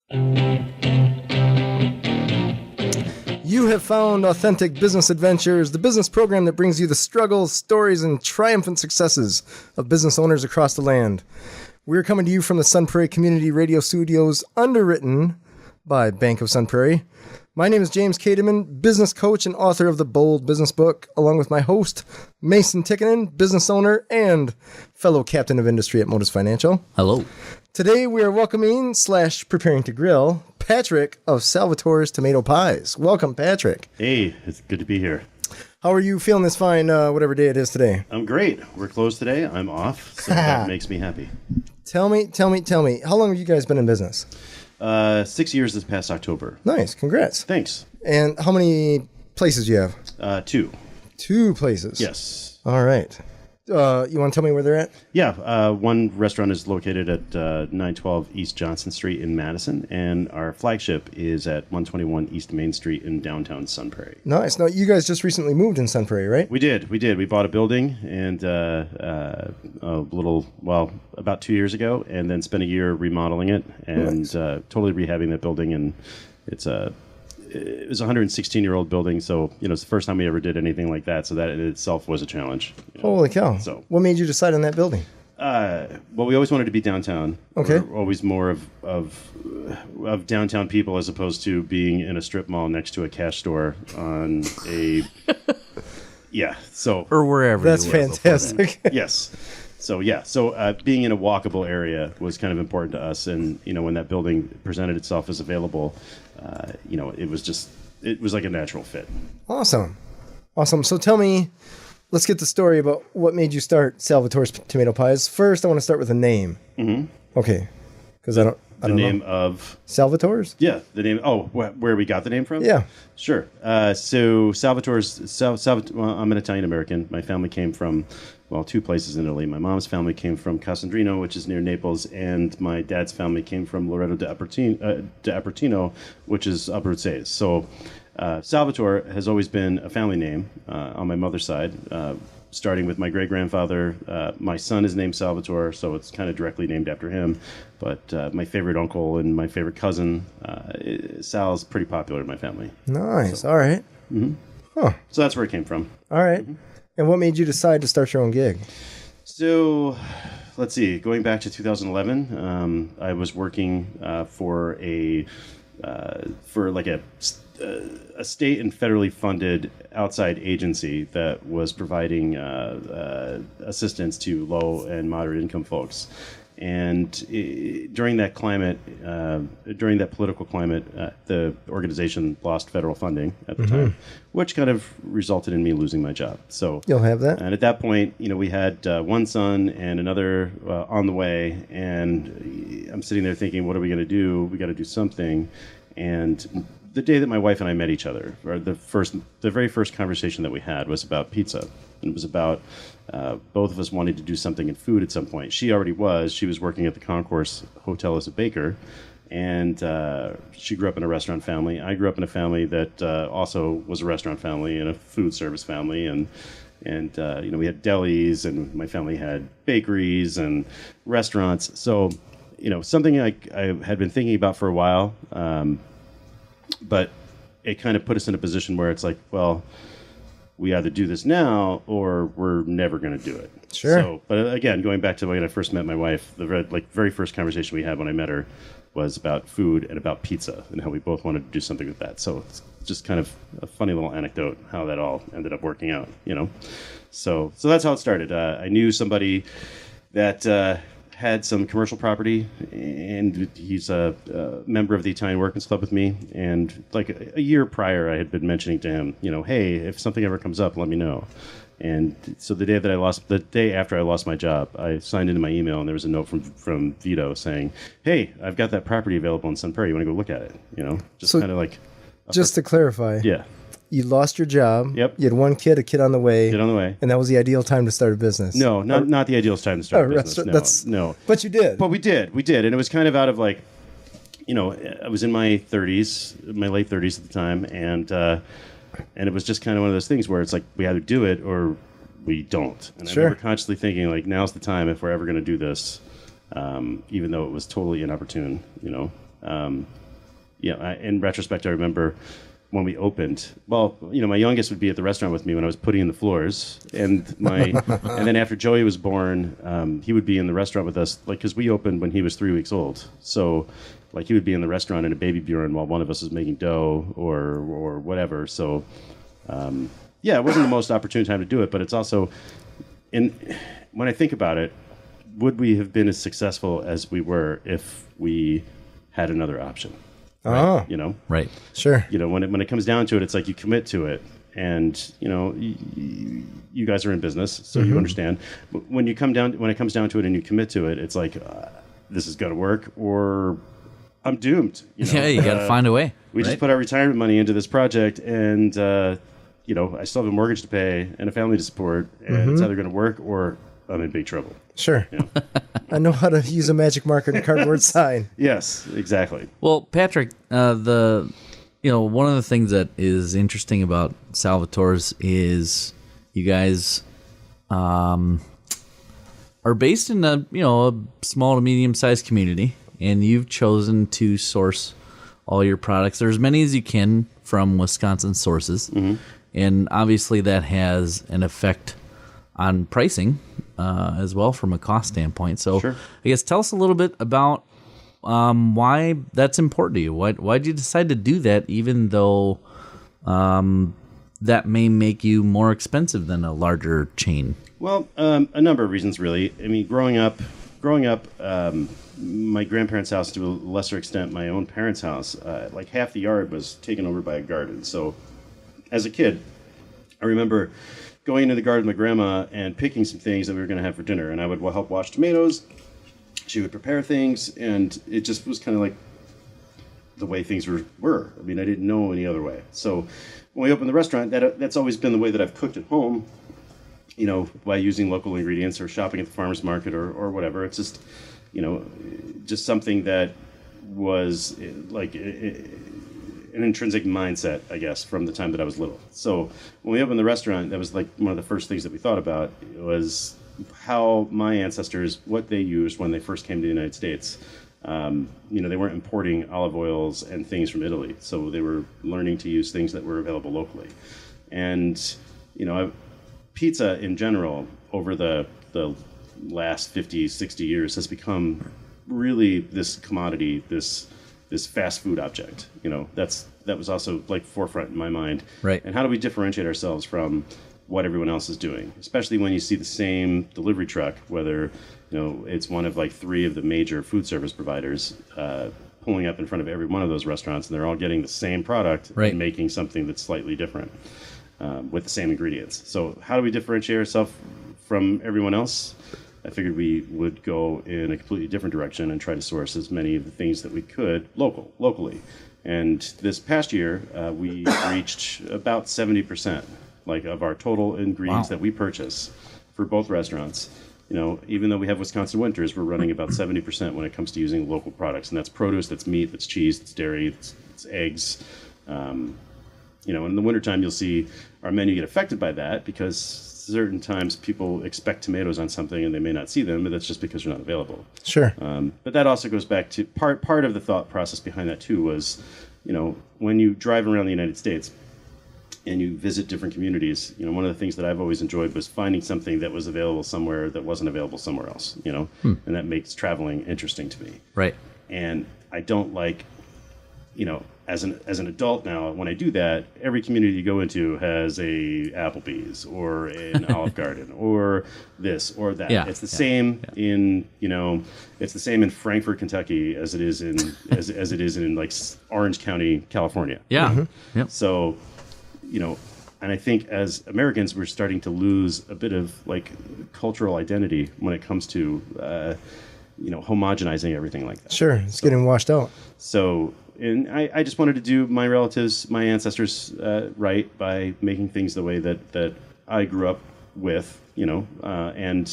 You have found Authentic Business Adventures, the business program that brings you the struggles, stories, and triumphant successes of business owners across the land. We're coming to you from the Sun Prairie Community Radio Studios, underwritten by Bank of Sun Prairie. My name is James Kademan, business coach and author of the Bold Business Book, along with my host, Mason Tickinen, business owner and fellow captain of industry at Modus Financial. Hello. Today we are welcoming / preparing to grill Patrick of Salvatore's Tomato Pies. Welcome, Patrick. Hey, it's good to be here. How are you feeling this fine, whatever day it is today? I'm great. We're closed today. I'm off, so that makes me happy. Tell me. How long have you guys been in business? 6 years this past October. Nice. Congrats. Thanks. And how many places do you have? 2. 2 places? Yes. All right. You want to tell me where they're at? Yeah. One restaurant is located at 912 East Johnson Street in Madison, and our flagship is at 121 East Main Street in downtown Sun Prairie. Nice. Now, you guys just recently moved in Sun Prairie, right? We did. We bought a building and about 2 years ago, and then spent a year remodeling it and Nice. totally rehabbing that building. And it was a 116-year-old building, so it's the first time we ever did anything like that. So that in itself was a challenge. Holy cow! So, what made you decide on that building? Well, we always wanted to be downtown. Okay. We're always more of downtown people as opposed to being in a strip mall next to a cash store on a yeah. So Or wherever. That's you were fantastic. yes. So yeah, so being in a walkable area was kind of important to us, and when that building presented itself as available, it was like a natural fit. Awesome. So tell me, let's get the story about what made you start Salvatore's Tomato Pies. First, I want to start with a name. Mm-hmm. Okay, because I don't The name know. of Salvatore's? yeah, the name. Oh, where we got the name from? Yeah. Sure. So Salvatore's. Well, I'm an Italian American. My family came from 2 places in Italy. My mom's family came from Casandrino, which is near Naples, and my dad's family came from Loreto de Apertino, which is Abruzzese. So Salvatore has always been a family name on my mother's side, starting with my great-grandfather. My son is named Salvatore, so it's kind of directly named after him. But my favorite uncle and my favorite cousin, Sal's pretty popular in my family. Nice. All right. Mm-hmm. Huh. So that's where it came from. All right. And what made you decide to start your own gig? So, let's see. Going back to 2011, I was working for a state and federally funded outside agency that was providing assistance to low and moderate income folks. And during that political climate, the organization lost federal funding at the time, which kind of resulted in me losing my job. So You'll have that. And at that point, we had one son and another on the way, and I'm sitting there thinking, what are we going to do? We got to do something. And the day that my wife and I met each other, or the very first conversation that we had was about pizza. And it was about both of us wanting to do something in food at some point. She already was. She was working at the Concourse Hotel as a baker, and she grew up in a restaurant family. I grew up in a family that also was a restaurant family and a food service family, and we had delis, and my family had bakeries and restaurants. So, something I had been thinking about for a while, but it kind of put us in a position where it's like, well, we either do this now or we're never going to do it. Sure. So, but again, going back to when I first met my wife, the very first conversation we had when I met her was about food and about pizza and how we both wanted to do something with that. So it's just kind of a funny little anecdote how that all ended up working out, So that's how it started. I knew somebody that had some commercial property, and he's a member of the Italian Workers Club with me. And like a year prior, I had been mentioning to him, hey, if something ever comes up, let me know. And so the day after I lost my job, I signed into my email, and there was a note from Vito saying, hey, I've got that property available in Sun Prairie. You want to go look at it? Just So kind of like. Just to clarify. Yeah. You lost your job. Yep. You had one kid, a kid on the way. Get on the way. And that was the ideal time to start a business. No, not the ideal time to start a business. No. But you did. But we did. And it was kind of out of like, I was in my late 30s at the time, and it was just kind of one of those things where it's like we either do it or we don't. And Sure. I remember consciously thinking, like, now's the time if we're ever going to do this, even though it was totally inopportune, In retrospect, I remember when we opened. Well, my youngest would be at the restaurant with me when I was putting in the floors, and and then after Joey was born, he would be in the restaurant with us, like, because we opened when he was 3 weeks old. So, like, he would be in the restaurant in a baby Bjorn while one of us was making dough or whatever. So, it wasn't the most opportune time to do it, but it's also, when I think about it, would we have been as successful as we were if we had another option? Right? Right. Sure. When it comes down to it, it's like you commit to it, and you guys are in business, so you understand. But when it comes down to it and you commit to it, it's like this is going to work, or I'm doomed. Yeah, you got to find a way. We just put our retirement money into this project, and I still have a mortgage to pay and a family to support, and it's either going to work or I'm in big trouble. Sure. I know how to use a magic marker and a cardboard sign. Yes, exactly. Well, Patrick, one of the things that is interesting about Salvatore's is you guys are based in a small to medium sized community, and you've chosen to source all your products. There's as many as you can from Wisconsin sources, and obviously that has an effect on pricing as well from a cost standpoint. So Sure. I guess tell us a little bit about why that's important to you. Why did you decide to do that, even though that may make you more expensive than a larger chain? Well, a number of reasons, really. I mean, growing up, my grandparents' house, to a lesser extent, my own parents' house, like half the yard was taken over by a garden. So as a kid, I remember going into the garden with my grandma and picking some things that we were going to have for dinner. And I would help wash tomatoes. She would prepare things. And it just was kind of like the way things were. I mean, I didn't know any other way. So when we opened the restaurant, that's always been the way that I've cooked at home, by using local ingredients or shopping at the farmer's market or whatever. It's just, just something that was like an intrinsic mindset, I guess, from the time that I was little. So when we opened the restaurant, that was like one of the first things that we thought about was how my ancestors, what they used when they first came to the United States. They weren't importing olive oils and things from Italy, so they were learning to use things that were available locally. And pizza in general over the last 50, 60 years has become really this commodity, this fast food object. That was also like forefront in my mind. Right. And how do we differentiate ourselves from what everyone else is doing? Especially when you see the same delivery truck, whether it's one of like 3 of the major food service providers pulling up in front of every one of those restaurants, and they're all getting the same product and making something that's slightly different with the same ingredients. So how do we differentiate ourselves from everyone else? I figured we would go in a completely different direction and try to source as many of the things that we could locally. And this past year, we reached about 70%, of our total ingredients that we purchase for both restaurants. Even though we have Wisconsin winters, we're running about 70% when it comes to using local products, and that's produce, that's meat, that's cheese, that's dairy, it's eggs. In the wintertime, you'll see our menu get affected by that because certain times people expect tomatoes on something and they may not see them, but that's just because they're not available. Sure. But that also goes back to part of the thought process behind that too was, when you drive around the United States and you visit different communities, one of the things that I've always enjoyed was finding something that was available somewhere that wasn't available somewhere else, and that makes traveling interesting to me. Right. And I don't like, as an adult now, when I do that, every community you go into has a Applebee's or an Olive Garden or this or that. Yeah. It's the same in it's the same in Frankfort, Kentucky, as it is in as it is in like Orange County, California. Yeah. Yep. So, and I think as Americans, we're starting to lose a bit of like cultural identity when it comes to homogenizing everything like that. Sure, it's getting washed out. So. And I just wanted to do my relatives, my ancestors, right by making things the way that I grew up with, and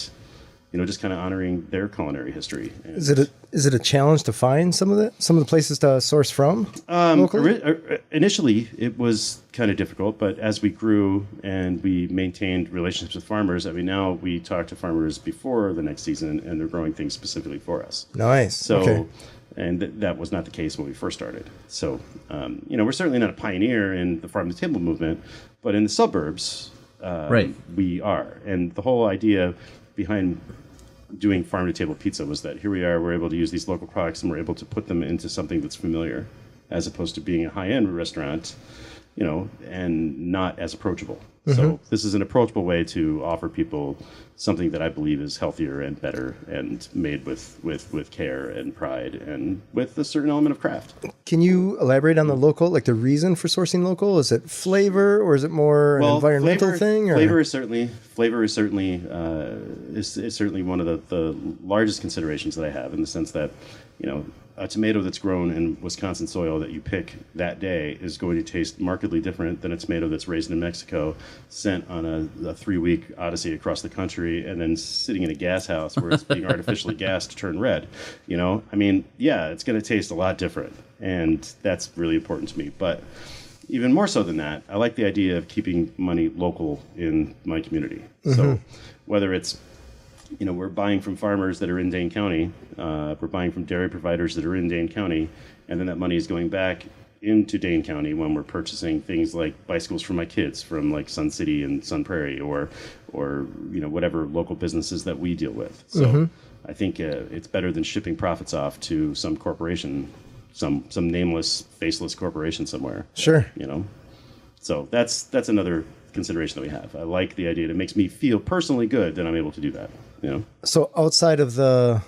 just kind of honoring their culinary history. And Is it a challenge to find some of the places to source from locally? Initially, it was kind of difficult, but as we grew and we maintained relationships with farmers, now we talk to farmers before the next season, and they're growing things specifically for us. Nice. So. Okay. And that was not the case when we first started. So, we're certainly not a pioneer in the farm to table movement, but in the suburbs, Right. we are. And the whole idea behind doing farm to table pizza was that here we are, we're able to use these local products and we're able to put them into something that's familiar, as opposed to being a high-end restaurant, and not as approachable. So this is an approachable way to offer people something that I believe is healthier and better and made with care and pride and with a certain element of craft. Can you elaborate on the local, like the reason for sourcing local? Is it flavor, or is it more an environmental thing? Or? Flavor is certainly is certainly one of the largest considerations that I have, in the sense that a tomato that's grown in Wisconsin soil that you pick that day is going to taste markedly different than a tomato that's raised in Mexico, sent on a 3-week odyssey across the country, and then sitting in a gas house where it's being artificially gassed to turn red. It's going to taste a lot different, and that's really important to me. But even more so than that, I like the idea of keeping money local in my community. So whether it's we're buying from farmers that are in Dane County. We're buying from dairy providers that are in Dane County, and then that money is going back into Dane County when we're purchasing things like bicycles for my kids from like Sun City and Sun Prairie, or whatever local businesses that we deal with. So I think it's better than shipping profits off to some corporation, some nameless, faceless corporation somewhere. Sure. So that's another consideration that we have. I like the idea. It makes me feel personally good that I'm able to do that. So outside of the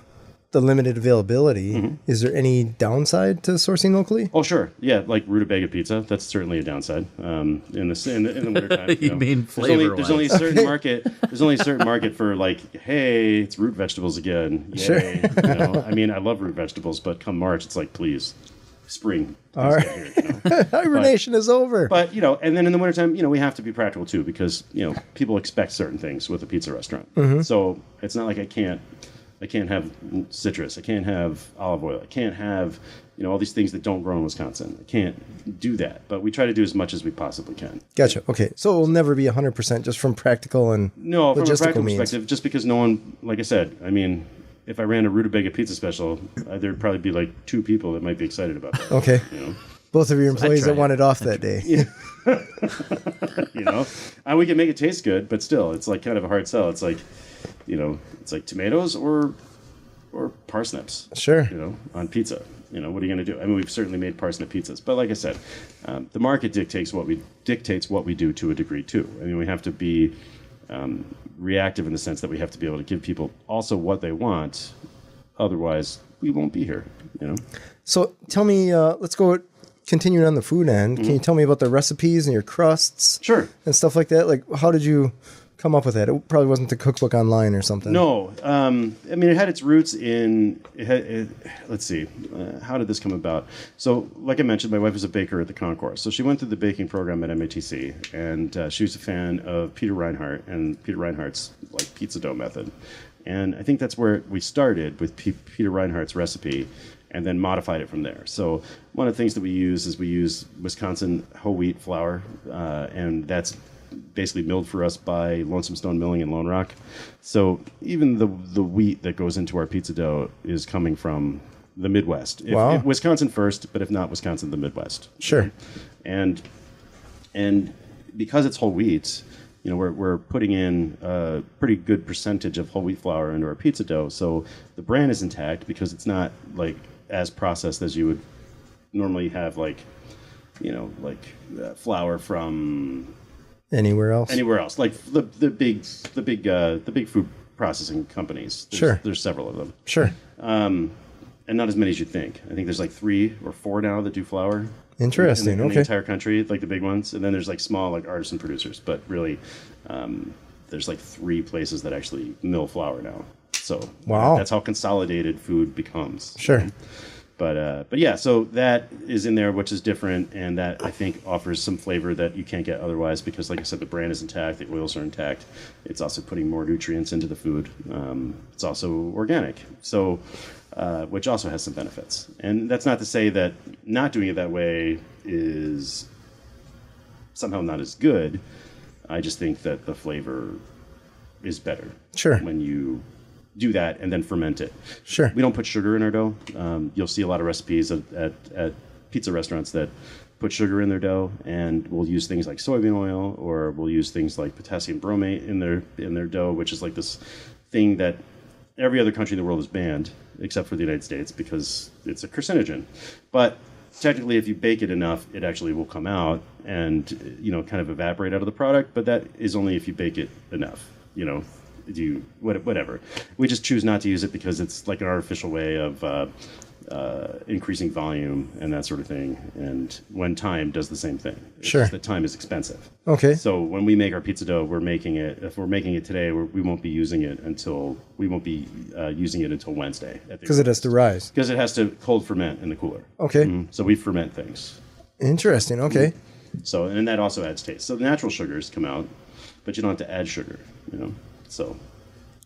limited availability, is there any downside to sourcing locally? Oh, sure. Yeah, like rutabaga pizza. That's certainly a downside. In the wintertime. You mean flavor? There's only a certain market. There's only a certain market for like, hey, it's root vegetables again. Yay. Sure. I love root vegetables, but come March, it's like, please, spring. All right. Hibernation is over. But, and then in the wintertime, we have to be practical too, because, people expect certain things with a pizza restaurant. So it's not like I can't have citrus. I can't have olive oil. I can't have, all these things that don't grow in Wisconsin. I can't do that. But we try to do as much as we possibly can. Gotcha. Okay. So it will never be 100% just from practical and no, from a practical means. perspective, just because no one, like I said, if I ran a rutabaga pizza special, there'd probably be like 2 people that might be excited about that. Okay. Both of your employees that want it off that day. And we can make it taste good, but still, it's like kind of a hard sell. It's like, it's like tomatoes or parsnips. Sure. On pizza. What are you going to do? We've certainly made parsnip pizzas, but like I said, the market dictates what we do to a degree too. We have to be reactive in the sense that we have to be able to give people also what they want. Otherwise, we won't be here. So tell me, let's go continuing on the food end. Can you tell me about the recipes and your crusts? Sure. And stuff like that? Like, how did you come up with that? It probably wasn't the cookbook online or something. No. It had its roots in, let's see, how did this come about? So, like I mentioned, my wife is a baker at the Concourse. So she went through the baking program at MATC, and she was a fan of Peter Reinhardt and Peter Reinhardt's like pizza dough method. And I think that's where we started with Peter Reinhardt's recipe, and then modified it from there. So one of the things that we use Wisconsin whole wheat flour, and that's basically milled for us by Lonesome Stone Milling in Lone Rock. So even the wheat that goes into our pizza dough is coming from the Midwest. If Wisconsin first, but if not Wisconsin, the Midwest. Sure. And because it's whole wheat, we're putting in a pretty good percentage of whole wheat flour into our pizza dough. So the bran is intact because it's not like as processed as you would normally have, flour from anywhere else, like the big food processing companies. There's several of them. Sure. And not as many as you'd think. I think there's like 3 or 4 now that do flour. Interesting. In the entire country, like the big ones, and then there's like small, like artisan producers. But really, there's like 3 places that actually mill flour now. So that's how consolidated food becomes. Sure. But yeah, so that is in there, which is different, and that I think offers some flavor that you can't get otherwise because, like I said, the bran is intact, the oils are intact. It's also putting more nutrients into the food. It's also organic, so which also has some benefits. And that's not to say that not doing it that way is somehow not as good. I just think that the flavor is better. Sure. When you do that and then ferment it. Sure. We don't put sugar in our dough. You'll see a lot of recipes at pizza restaurants that put sugar in their dough, and we'll use things like soybean oil, or we'll use things like potassium bromate in their dough, which is like this thing that every other country in the world is banned except for the United States because it's a carcinogen. But technically, if you bake it enough, it actually will come out and, kind of evaporate out of the product. But that is only if you bake it enough, whatever. We just choose not to use it because it's like an artificial way of increasing volume and that sort of thing. And when time does the same thing. It's Sure. just that time is expensive. Okay. So when we make our pizza dough, if we're making it today, we won't be using it until Wednesday. Because it has to rise. Because it has to cold ferment in the cooler. Okay. So we ferment things. Interesting. Okay. So, and that also adds taste. So the natural sugars come out, but you don't have to add sugar, So.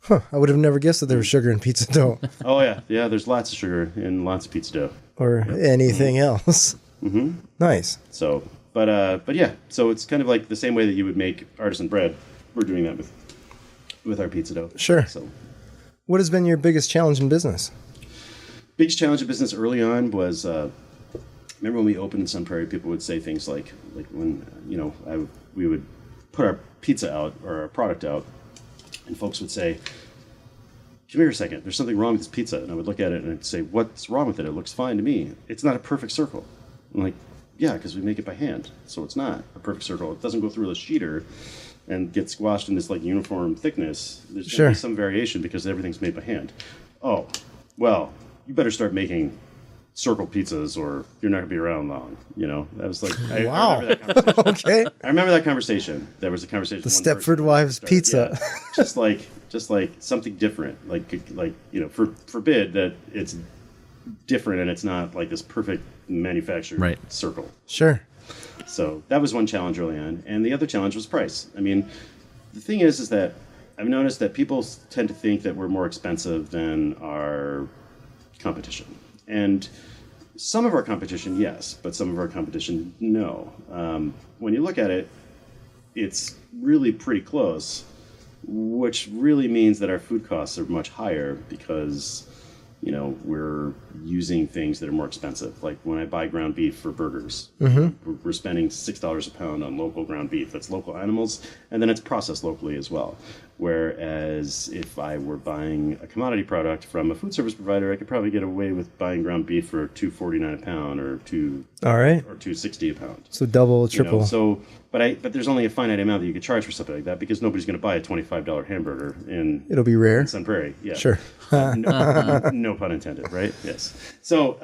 Huh. I would have never guessed that there was sugar in pizza dough Oh yeah. Yeah, there's lots of sugar in lots of pizza dough. or anything else. Mm-hmm. Nice. So, but yeah, so it's kind of like the same way that you would make artisan bread. We're doing that with our pizza dough. Sure. So, What has been your biggest challenge in business? biggest challenge in business early on was, remember when we opened in Sun Prairie, people would say things like when, we would put our pizza out or our product out, and folks would say, "Come here a second, there's something wrong with this pizza." And I would look at it and I'd say, "What's wrong with it? It looks fine to me. It's not a perfect circle." I'm like, "Yeah, because we make it by hand. So it's not a perfect circle. It doesn't go through a sheeter and get squashed in this like uniform thickness. There's going to be some variation because everything's made by hand." "Oh, well, you better start making circle pizzas or you're not going to be around long." I was like, Wow. I remember that conversation. Okay. I remember that conversation. There was a conversation. The one Stepford person Wives started. pizza. Yeah. just like something different. Forbid that it's different and it's not like this perfect manufactured circle. Sure. So that was one challenge early on, and the other challenge was price. I mean, the thing is that I've noticed that people tend to think that we're more expensive than our competition, and some of our competition, yes, but some of our competition, no. When you look at it, it's really pretty close, which really means that our food costs are much higher because, we're using things that are more expensive. Like when I buy ground beef for burgers, we're spending $6 a pound on local ground beef. That's local animals, and then it's processed locally as well. Whereas if I were buying a commodity product from a food service provider, I could probably get away with buying ground beef for $2.49 a pound or All right. $2.60 a pound. So double, triple. But there's only a finite amount that you could charge for something like that because nobody's going to buy a $25 hamburger It'll be rare. in Sun Prairie. Yeah. Sure. No pun intended, right? Yes. So,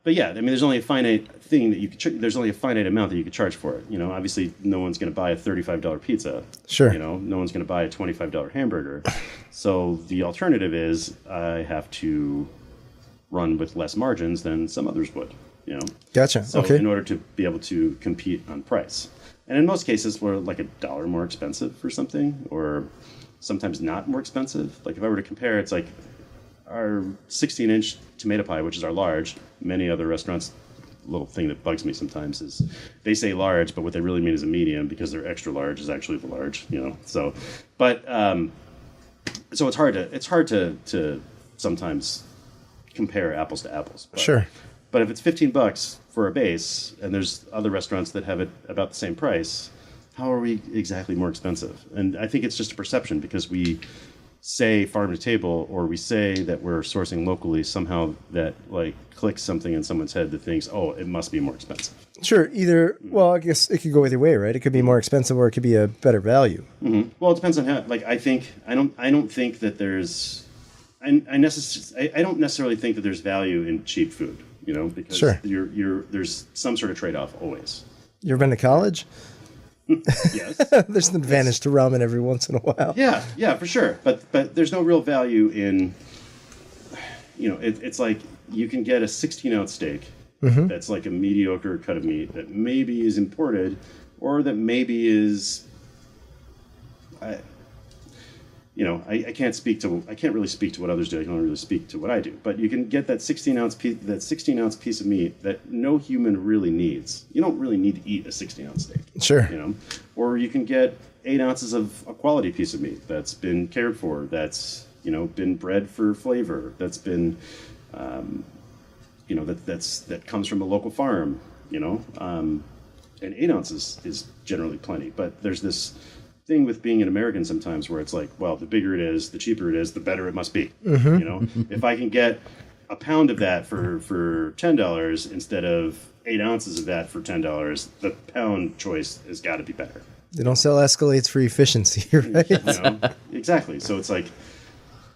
but yeah, I mean, there's only a finite thing that you could. There's only a finite amount that you could charge for it. Obviously, no one's going to buy a $35 pizza. Sure. No one's going to buy a $25 hamburger. So the alternative is I have to run with less margins than some others would. Gotcha. So Okay. in order to be able to compete on price, and in most cases, we're like $1 more expensive for something, or sometimes not more expensive. Like if I were to compare, it's like our 16-inch tomato pie, which is our large. Many other restaurants, little thing that bugs me sometimes is they say large, but what they really mean is a medium because their extra large is actually the large. So, but so it's hard to sometimes compare apples to apples. But, Sure. But if it's $15 for a base, and there's other restaurants that have it about the same price, how are we exactly more expensive? And I think it's just a perception because we say farm to table, or we say that we're sourcing locally. Somehow that like clicks something in someone's head that thinks, oh, it must be more expensive. Sure. Either, well, I guess it could go either way, right? It could be more expensive or it could be a better value. Mm-hmm. Well, it depends on how. Like, I don't think that there's. I don't necessarily think that there's value in cheap food. Because Sure. there's some sort of trade-off always. You ever been to college? Yes. There's an advantage to ramen every once in a while. Yeah, for sure. But there's no real value in. It's like you can get a 16-ounce steak that's like a mediocre cut of meat that maybe is imported, or that maybe is. I can't really speak to what others do. I can only really speak to what I do. But you can get that 16-ounce piece of meat that no human really needs. You don't really need to eat a 16-ounce steak. Sure. Or you can get 8 ounces of a quality piece of meat that's been cared for, that's been bred for flavor. That's been, that comes from a local farm. And 8 ounces is generally plenty. But there's this thing with being an American sometimes where it's like, well, the bigger it is, the cheaper it is, the better it must be. If I can get a pound of that for $10 instead of 8 ounces of that for $10, the pound choice has got to be better. They don't sell Escalades for efficiency, right? Exactly. So it's like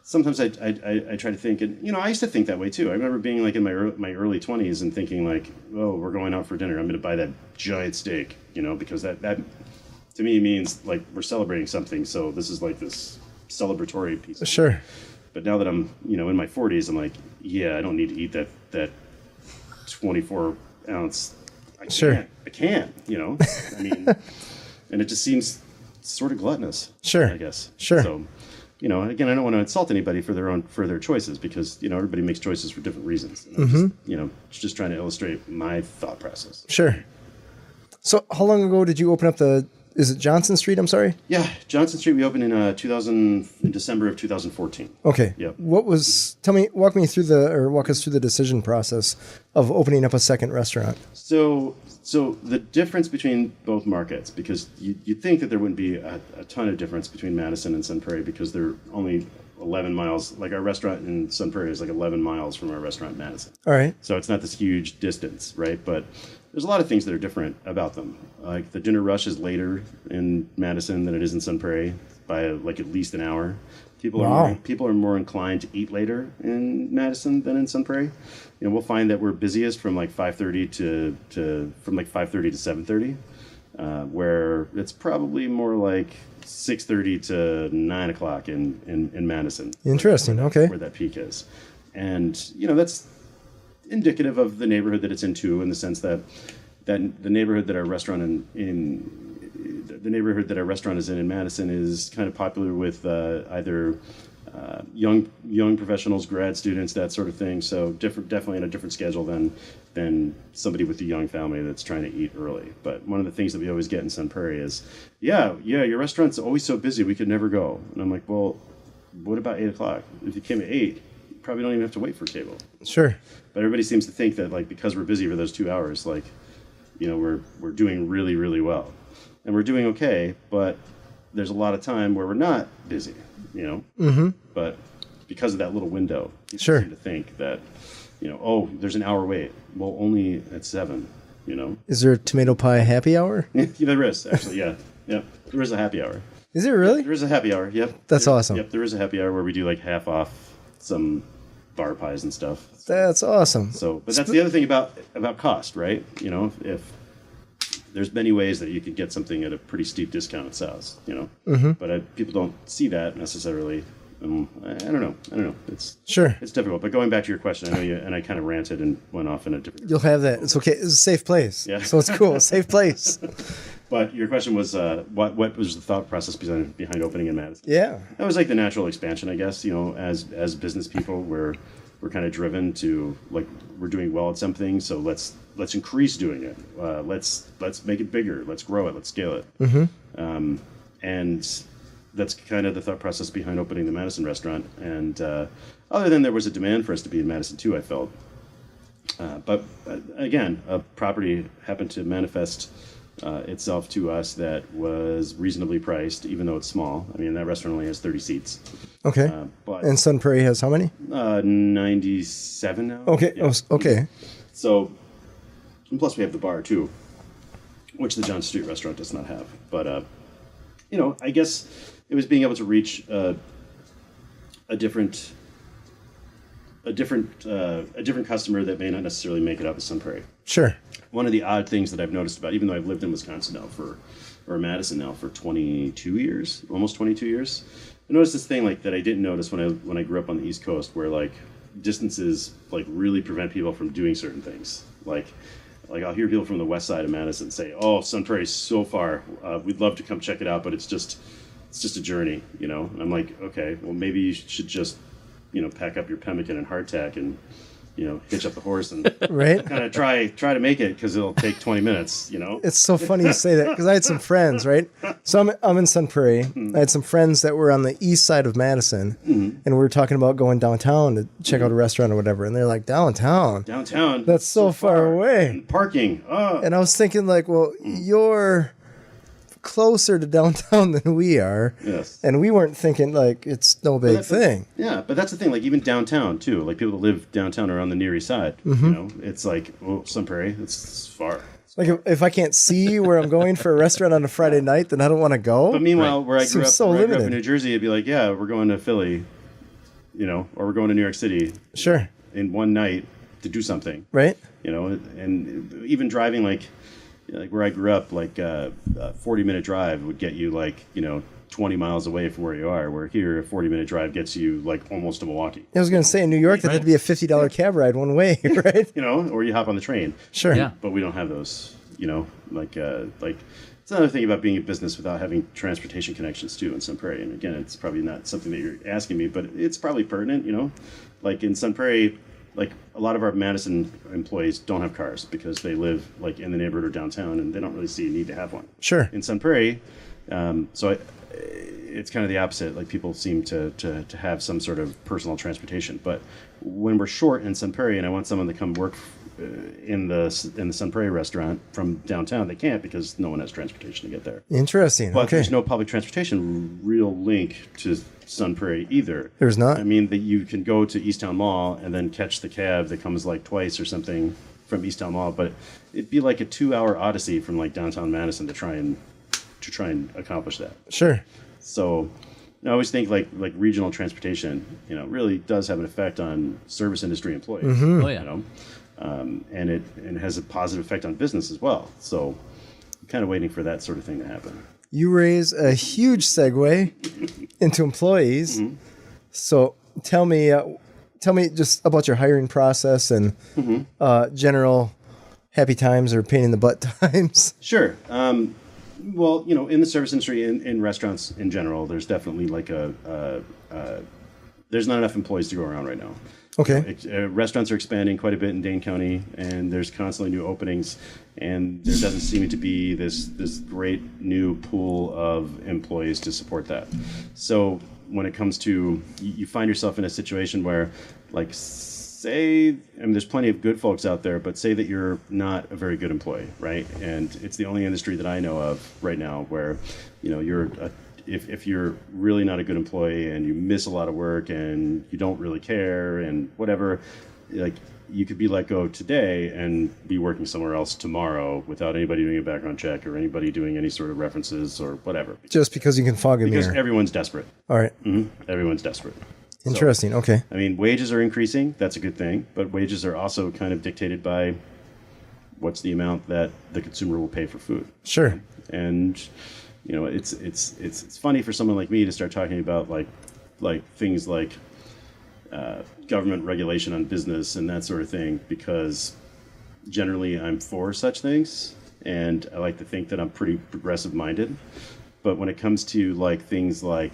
sometimes I try to think, and I used to think that way too. I remember being like in my early 20s and thinking like, oh, we're going out for dinner. I'm going to buy that giant steak, because that to me means like we're celebrating something. So this is like this celebratory piece. Sure. But now that I'm, in my 40s, I'm like, yeah, I don't need to eat that 24 ounce. I can't, I mean, and it just seems sort of gluttonous. Sure. I guess. Sure. So, again, I don't want to insult anybody for their choices because, everybody makes choices for different reasons. And I'm just trying to illustrate my thought process. Sure. So how long ago did you open up is it Johnson Street? I'm sorry. Yeah, Johnson Street. We opened in December of 2014. Okay. Yep. Walk us through the decision process of opening up a second restaurant. So the difference between both markets, because you'd think that there wouldn't be a ton of difference between Madison and Sun Prairie because they're only 11 miles. Like our restaurant in Sun Prairie is like 11 miles from our restaurant in Madison. All right. So it's not this huge distance, right? But there's a lot of things that are different about them. Like the dinner rush is later in Madison than it is in Sun Prairie by like at least an hour. People are more inclined to eat later in Madison than in Sun Prairie. We'll find that we're busiest from like 5:30 to 7:30, where it's probably more like 6:30 to 9 o'clock in Madison. Interesting. Okay. Where that peak is, and that's indicative of the neighborhood that it's in too, in the sense that the neighborhood that our restaurant is in Madison is kind of popular with either young professionals, grad students, that sort of thing. So definitely on a different schedule than somebody with a young family that's trying to eat early. But one of the things that we always get in Sun Prairie is, yeah, your restaurant's always so busy we could never go. And I'm like, well, what about 8 o'clock? If you came at 8, you probably don't even have to wait for table. Sure. But everybody seems to think that like because we're busy for those 2 hours, like we're doing really, really well, and we're doing okay. But there's a lot of time where we're not busy, Mm-hmm. But because of that little window, people sure. seem to think that, oh, there's an hour wait. Well, only at 7, Is there a tomato pie happy hour? Yeah, there is, actually, yeah. Yep. There is a happy hour. Is it really? There is a happy hour, yep. That's awesome. Yep, there is a happy hour where we do like half off some bar pies and stuff. That's awesome. So, but that's the other thing about cost, right? If there's many ways that you could get something at a pretty steep discount at Sal's, Mm-hmm. But people don't see that necessarily. I don't know. It's difficult. But going back to your question, I know you and I kind of ranted and went off in a different. You'll have that. It's okay. It's a safe place. Yeah. So it's cool. Safe place. But your question was, what was the thought process behind opening in Madison? Yeah. That was like the natural expansion, I guess. As business people, we're kind of driven to like we're doing well at something, so let's increase doing it. Let's make it bigger. Let's grow it. Let's scale it. Mm-hmm. And that's kind of the thought process behind opening the Madison restaurant. And other than there was a demand for us to be in Madison too, I felt. But again, a property happened to manifest itself to us that was reasonably priced, even though it's small. I mean, that restaurant only has 30 seats. Okay. And Sun Prairie has how many? 97 now. Okay. Yeah. Okay. So, and plus we have the bar too, which the John Street restaurant does not have. But, I guess it was being able to reach a different customer that may not necessarily make it up at Sun Prairie. Sure. One of the odd things that I've noticed about, even though I've lived in Wisconsin now or Madison now for 22 years, almost 22 years, I noticed this thing like that I didn't notice when I grew up on the East Coast, where like distances like really prevent people from doing certain things. Like I'll hear people from the west side of Madison say, "Oh, Sun Prairie's so far. We'd love to come check it out, but it's just a journey, And I'm like, okay, well maybe you should just, pack up your pemmican and hardtack and hitch up the horse and Right? kind of try to make it because it'll take 20 minutes. It's so funny you say that because I had some friends, right? So I'm in Sun Prairie. I had some friends that were on the east side of Madison, and we were talking about going downtown to check out a restaurant or whatever. And they're like, downtown? That's so far away. And parking. Oh. And I was thinking, like, well, you're closer to downtown than we are. Yes. And we weren't thinking, like, it's no big thing. Yeah, but that's the thing. Like, even downtown, too. Like, people that live downtown or on the Near East Side. It's like, Sun Prairie, it's far. Like, if I can't see where I'm going for a restaurant on a Friday night, then I don't want to go. But meanwhile, where I grew up, so where I grew up limited. in New Jersey, it'd be like, yeah, we're going to Philly, or we're going to New York City. Sure. In one night to do something. Right. And even driving, like where I grew up, like a 40-minute drive would get you, 20 miles away from where you are, where here a 40-minute drive gets you, almost to Milwaukee. I was going to say, in New York, that'd be a $50 cab ride one way, right? Or you hop on the train. Sure. Yeah. But we don't have those, it's another thing about being in business without having transportation connections, too, in Sun Prairie. And again, it's probably not something that you're asking me, but it's probably pertinent, Like in Sun Prairie, a lot of our Madison employees don't have cars because they live, in the neighborhood or downtown, and they don't really see a need to have one. Sure. In Sun Prairie, it's kind of the opposite. Like, people seem to have some sort of personal transportation. But when we're short in Sun Prairie and I want someone to come work in the Sun Prairie restaurant from downtown, they can't because no one has transportation to get there. Interesting. But Okay. there's no public transportation real link to Sun Prairie either. There's not? I mean, that you can go to Easttown Mall and then catch the cab that comes twice or something from Easttown Mall, but it'd be like a 2-hour odyssey from downtown Madison to try and accomplish that. Sure. So I always think regional transportation, really does have an effect on service industry employees. Oh yeah. And it has a positive effect on business as well. So I'm kind of waiting for that sort of thing to happen. You raise a huge segue into employees. So tell me just about your hiring process and general happy times or pain in the butt times. Sure. Well, in the service industry, in restaurants in general, there's definitely there's not enough employees to go around right now. Okay. Restaurants are expanding quite a bit in Dane County, and there's constantly new openings, and there doesn't seem to be this great new pool of employees to support that. So when it comes to, you find yourself in a situation where, there's plenty of good folks out there, but say that you're not a very good employee, right? And it's the only industry that I know of right now where, if you're really not a good employee and you miss a lot of work and you don't really care and whatever, you could be let go today and be working somewhere else tomorrow without anybody doing a background check or anybody doing any sort of references or whatever. Just because you can fog a Because mirror. everyone's desperate. All right. Everyone's desperate. Interesting. Okay. I mean, wages are increasing. That's a good thing. But wages are also kind of dictated by what's the amount that the consumer will pay for food. Sure. And it's funny for someone like me to start talking about things like government regulation on business and that sort of thing, because generally I'm for such things and I like to think that I'm pretty progressive minded. But when it comes to things like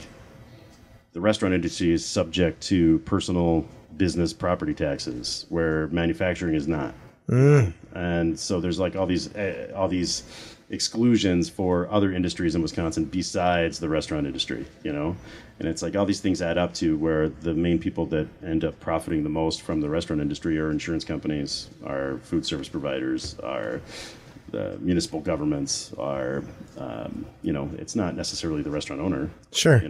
the restaurant industry is subject to personal business property taxes, where manufacturing is not. And so there's all these exclusions for other industries in Wisconsin besides the restaurant industry, and it's all these things add up to where the main people that end up profiting the most from the restaurant industry are insurance companies, are food service providers, are the municipal governments, are it's not necessarily the restaurant owner. Sure.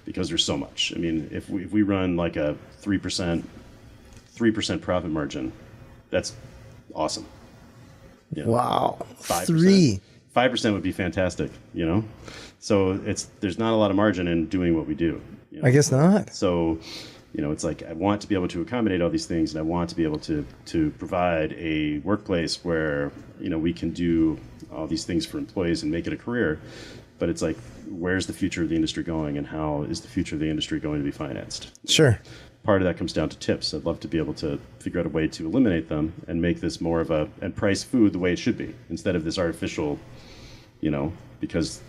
Because there's so much. I mean, if we run a 3% profit margin, that's awesome. Wow. 5%. 5% would be fantastic, So there's not a lot of margin in doing what we do. I guess not. So, it's I want to be able to accommodate all these things, and I want to be able to provide a workplace where, we can do all these things for employees and make it a career. But it's where's the future of the industry going, and how is the future of the industry going to be financed? Sure. Part of that comes down to tips. I'd love to be able to figure out a way to eliminate them and make this more of and price food the way it should be, instead of this artificial, because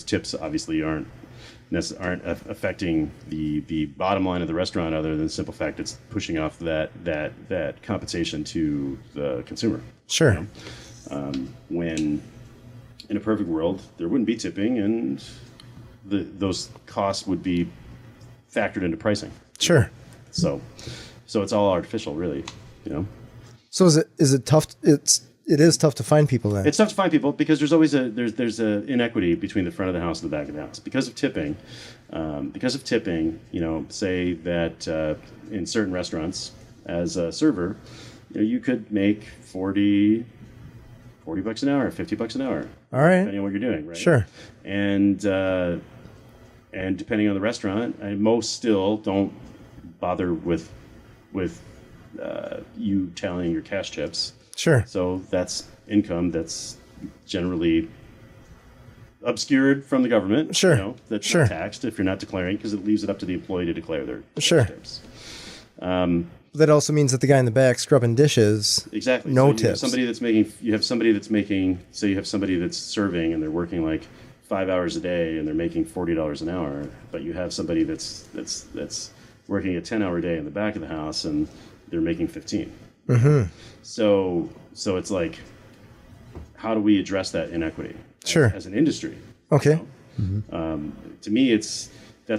tips obviously aren't aren't affecting the bottom line of the restaurant, other than the simple fact it's pushing off that compensation to the consumer. Sure. You know? When in a perfect world there wouldn't be tipping, and those costs would be factored into pricing. Sure. So it's all artificial, really. You know. So is it tough? It is tough to find people then. It's tough to find people because there's always there's a inequity between the front of the house and the back of the house because of tipping. You know, say that in certain restaurants, as a server, you know, you could make $40 bucks an hour, $50 an hour. All right. Depending on what you're doing, right? Sure. And depending on the restaurant, most still don't bother with you tallying your cash chips. Sure. So that's income that's generally obscured from the government. Sure. You know, that's Sure. not taxed if you're not declaring, because it leaves it up to the employee to declare their Sure. tips. That also means that the guy in the back scrubbing dishes. Exactly. No so tips. You have somebody that's making. Say you have somebody that's serving and they're working like 5 hours a day and they're making $40 an hour, but you have somebody that's working a 10-hour day in the back of the house and they're making 15. Mm-hmm. So it's like, how do we address that inequity as an industry? Okay. You know? To me, that's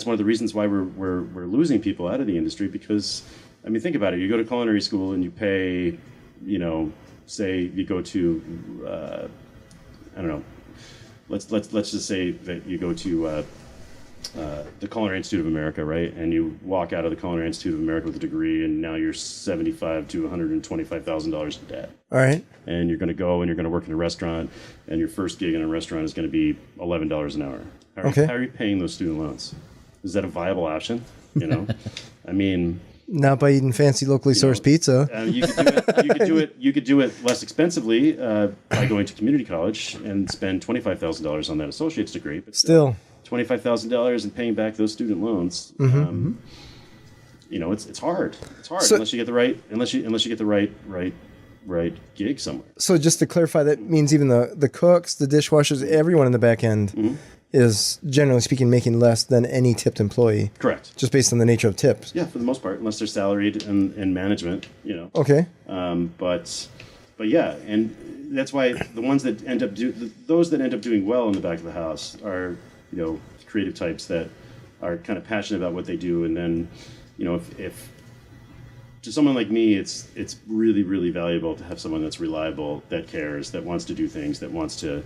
one of the reasons why we're losing people out of the industry, because, I mean, think about it. You go to culinary school and you pay, you know, say you go to, I don't know, let's just say that you go to the Culinary Institute of America, right? And you walk out of the Culinary Institute of America with a degree, and now you're $75,000 to $125,000 in debt. All right. And you're going to go and you're going to work in a restaurant, and your first gig in a restaurant is going to be $11 an hour. How are you paying those student loans? Is that a viable option? You know, I mean, not by eating fancy locally sourced pizza. You could do it less expensively by going to community college and spend $25,000 on that associate's degree. But Still. $25,000 and paying back those student loans. Mm-hmm. You know, it's hard. It's hard unless you get the right gig somewhere. So just to clarify, that means even the cooks, the dishwashers, everyone in the back end is, generally speaking, making less than any tipped employee. Correct. Just based on the nature of tips. Yeah, for the most part, unless they're salaried in management, you know. Okay. But yeah, and that's why the ones that those that end up doing well in the back of the house are, you know, creative types that are kind of passionate about what they do. And then, you know, if to someone like me, it's really, really valuable to have someone that's reliable, that cares, that wants to do things, that wants to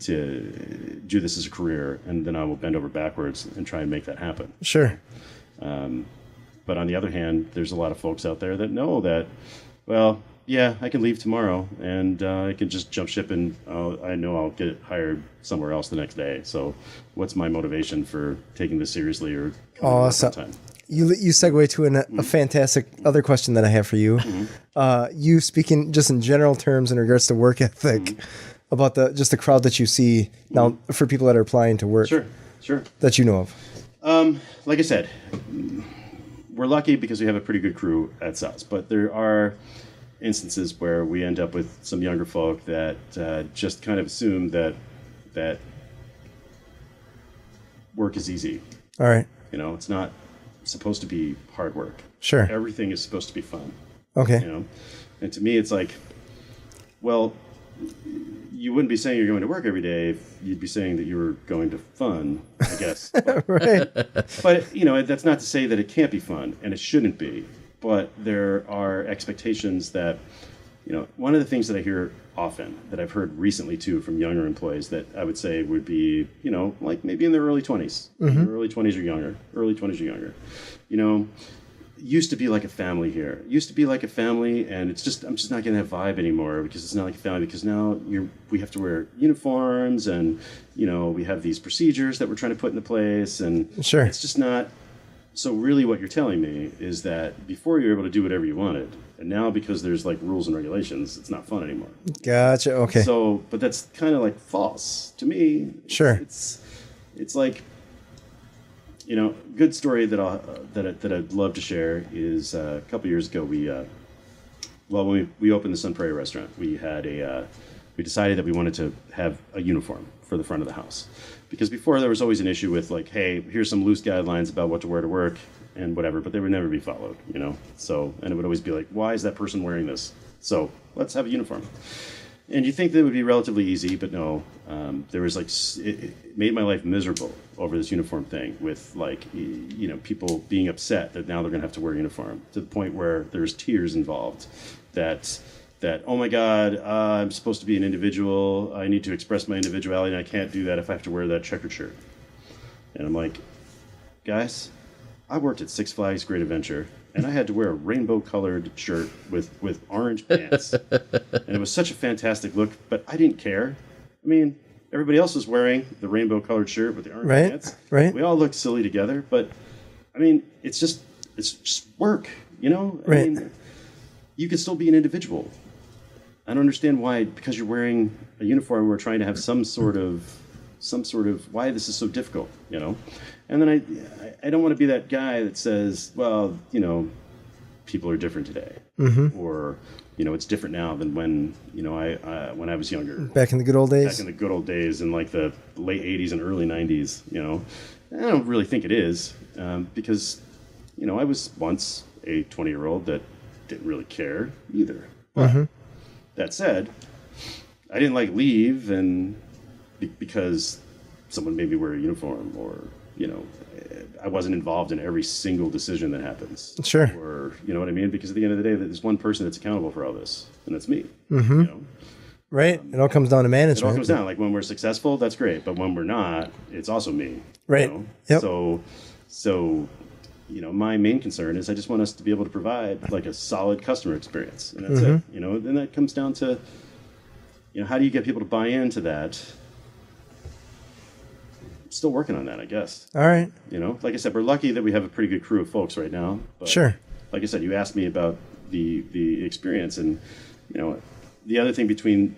do this as a career, and then I will bend over backwards and try and make that happen. Sure. But on the other hand, there's a lot of folks out there that know that, well, yeah, I can leave tomorrow and I can just jump ship and I know I'll get hired somewhere else the next day. So what's my motivation for taking this seriously or coming to work on time? You segue to a fantastic other question that I have for you. You speaking just in general terms in regards to work ethic, about the crowd that you see now for people that are applying to work. Sure. That you know of. Like I said, we're lucky because we have a pretty good crew at Sal's, but there are instances where we end up with some younger folk that just kind of assume that work is easy. All right. You know, it's not supposed to be hard work. Sure. Everything is supposed to be fun. Okay. You know, and to me, it's like, well, you wouldn't be saying you're going to work every day if you'd be saying that you were going to fun, I guess. Right. But, you know, that's not to say that it can't be fun, and it shouldn't be. But there are expectations that, you know, one of the things that I hear often, that I've heard recently too from younger employees that I would say would be, you know, like maybe in their early 20s, early 20s or younger, you know, used to be like a family here. Used to be like a family, and I'm just not getting that vibe anymore, because it's not like a family, because now we have to wear uniforms, and, you know, we have these procedures that we're trying to put into place, and Sure. It's just not. So really what you're telling me is that before you were able to do whatever you wanted, and now because there's like rules and regulations, it's not fun anymore. Gotcha. Okay. So, but that's kind of like false to me. Sure. It's like, you know, good story that I'd love to share is a couple years ago when we opened the Sun Prairie restaurant, we had we decided that we wanted to have a uniform for the front of the house. Because before there was always an issue with like, hey, here's some loose guidelines about what to wear to work and whatever, but they would never be followed, you know? So, and it would always be like, why is that person wearing this? So let's have a uniform. And you think that it would be relatively easy, but no. There was like, it made my life miserable over this uniform thing with like, you know, people being upset that now they're going to have to wear a uniform to the point where there's tears involved that oh my God, I'm supposed to be an individual. I need to express my individuality, and I can't do that if I have to wear that checkered shirt. And I'm like, guys, I worked at Six Flags Great Adventure, and I had to wear a rainbow-colored shirt with orange pants. And it was such a fantastic look, but I didn't care. I mean, everybody else was wearing the rainbow-colored shirt with the orange pants. Right. We all looked silly together, but, I mean, it's just work, you know? I mean, you can still be an individual. I don't understand why, because you're wearing a uniform, we're trying to have some sort of why this is so difficult, you know? And then I don't want to be that guy that says, well, you know, people are different today, or you know, it's different now than when, you know, when I was younger. Back in the good old days. Back in the good old days, in like the late '80s and early '90s, you know. And I don't really think it is, because, you know, I was once a 20-year-old that didn't really care either. But that said, I didn't like leave and because someone made me wear a uniform, or, you know, I wasn't involved in every single decision that happens. Sure. Or, you know what I mean? Because at the end of the day, there's one person that's accountable for all this, and that's me. You know? Right. It all comes down to management. It all comes down. Like when we're successful, that's great. But when we're not, it's also me. Right. You know? Yep. So, you know, my main concern is I just want us to be able to provide like a solid customer experience, and that's it. You know, then that comes down to, you know, how do you get people to buy into that? Still working on that, I guess. All right. You know, like I said, we're lucky that we have a pretty good crew of folks right now. But Sure. Like I said, you asked me about the experience, and, you know, the other thing between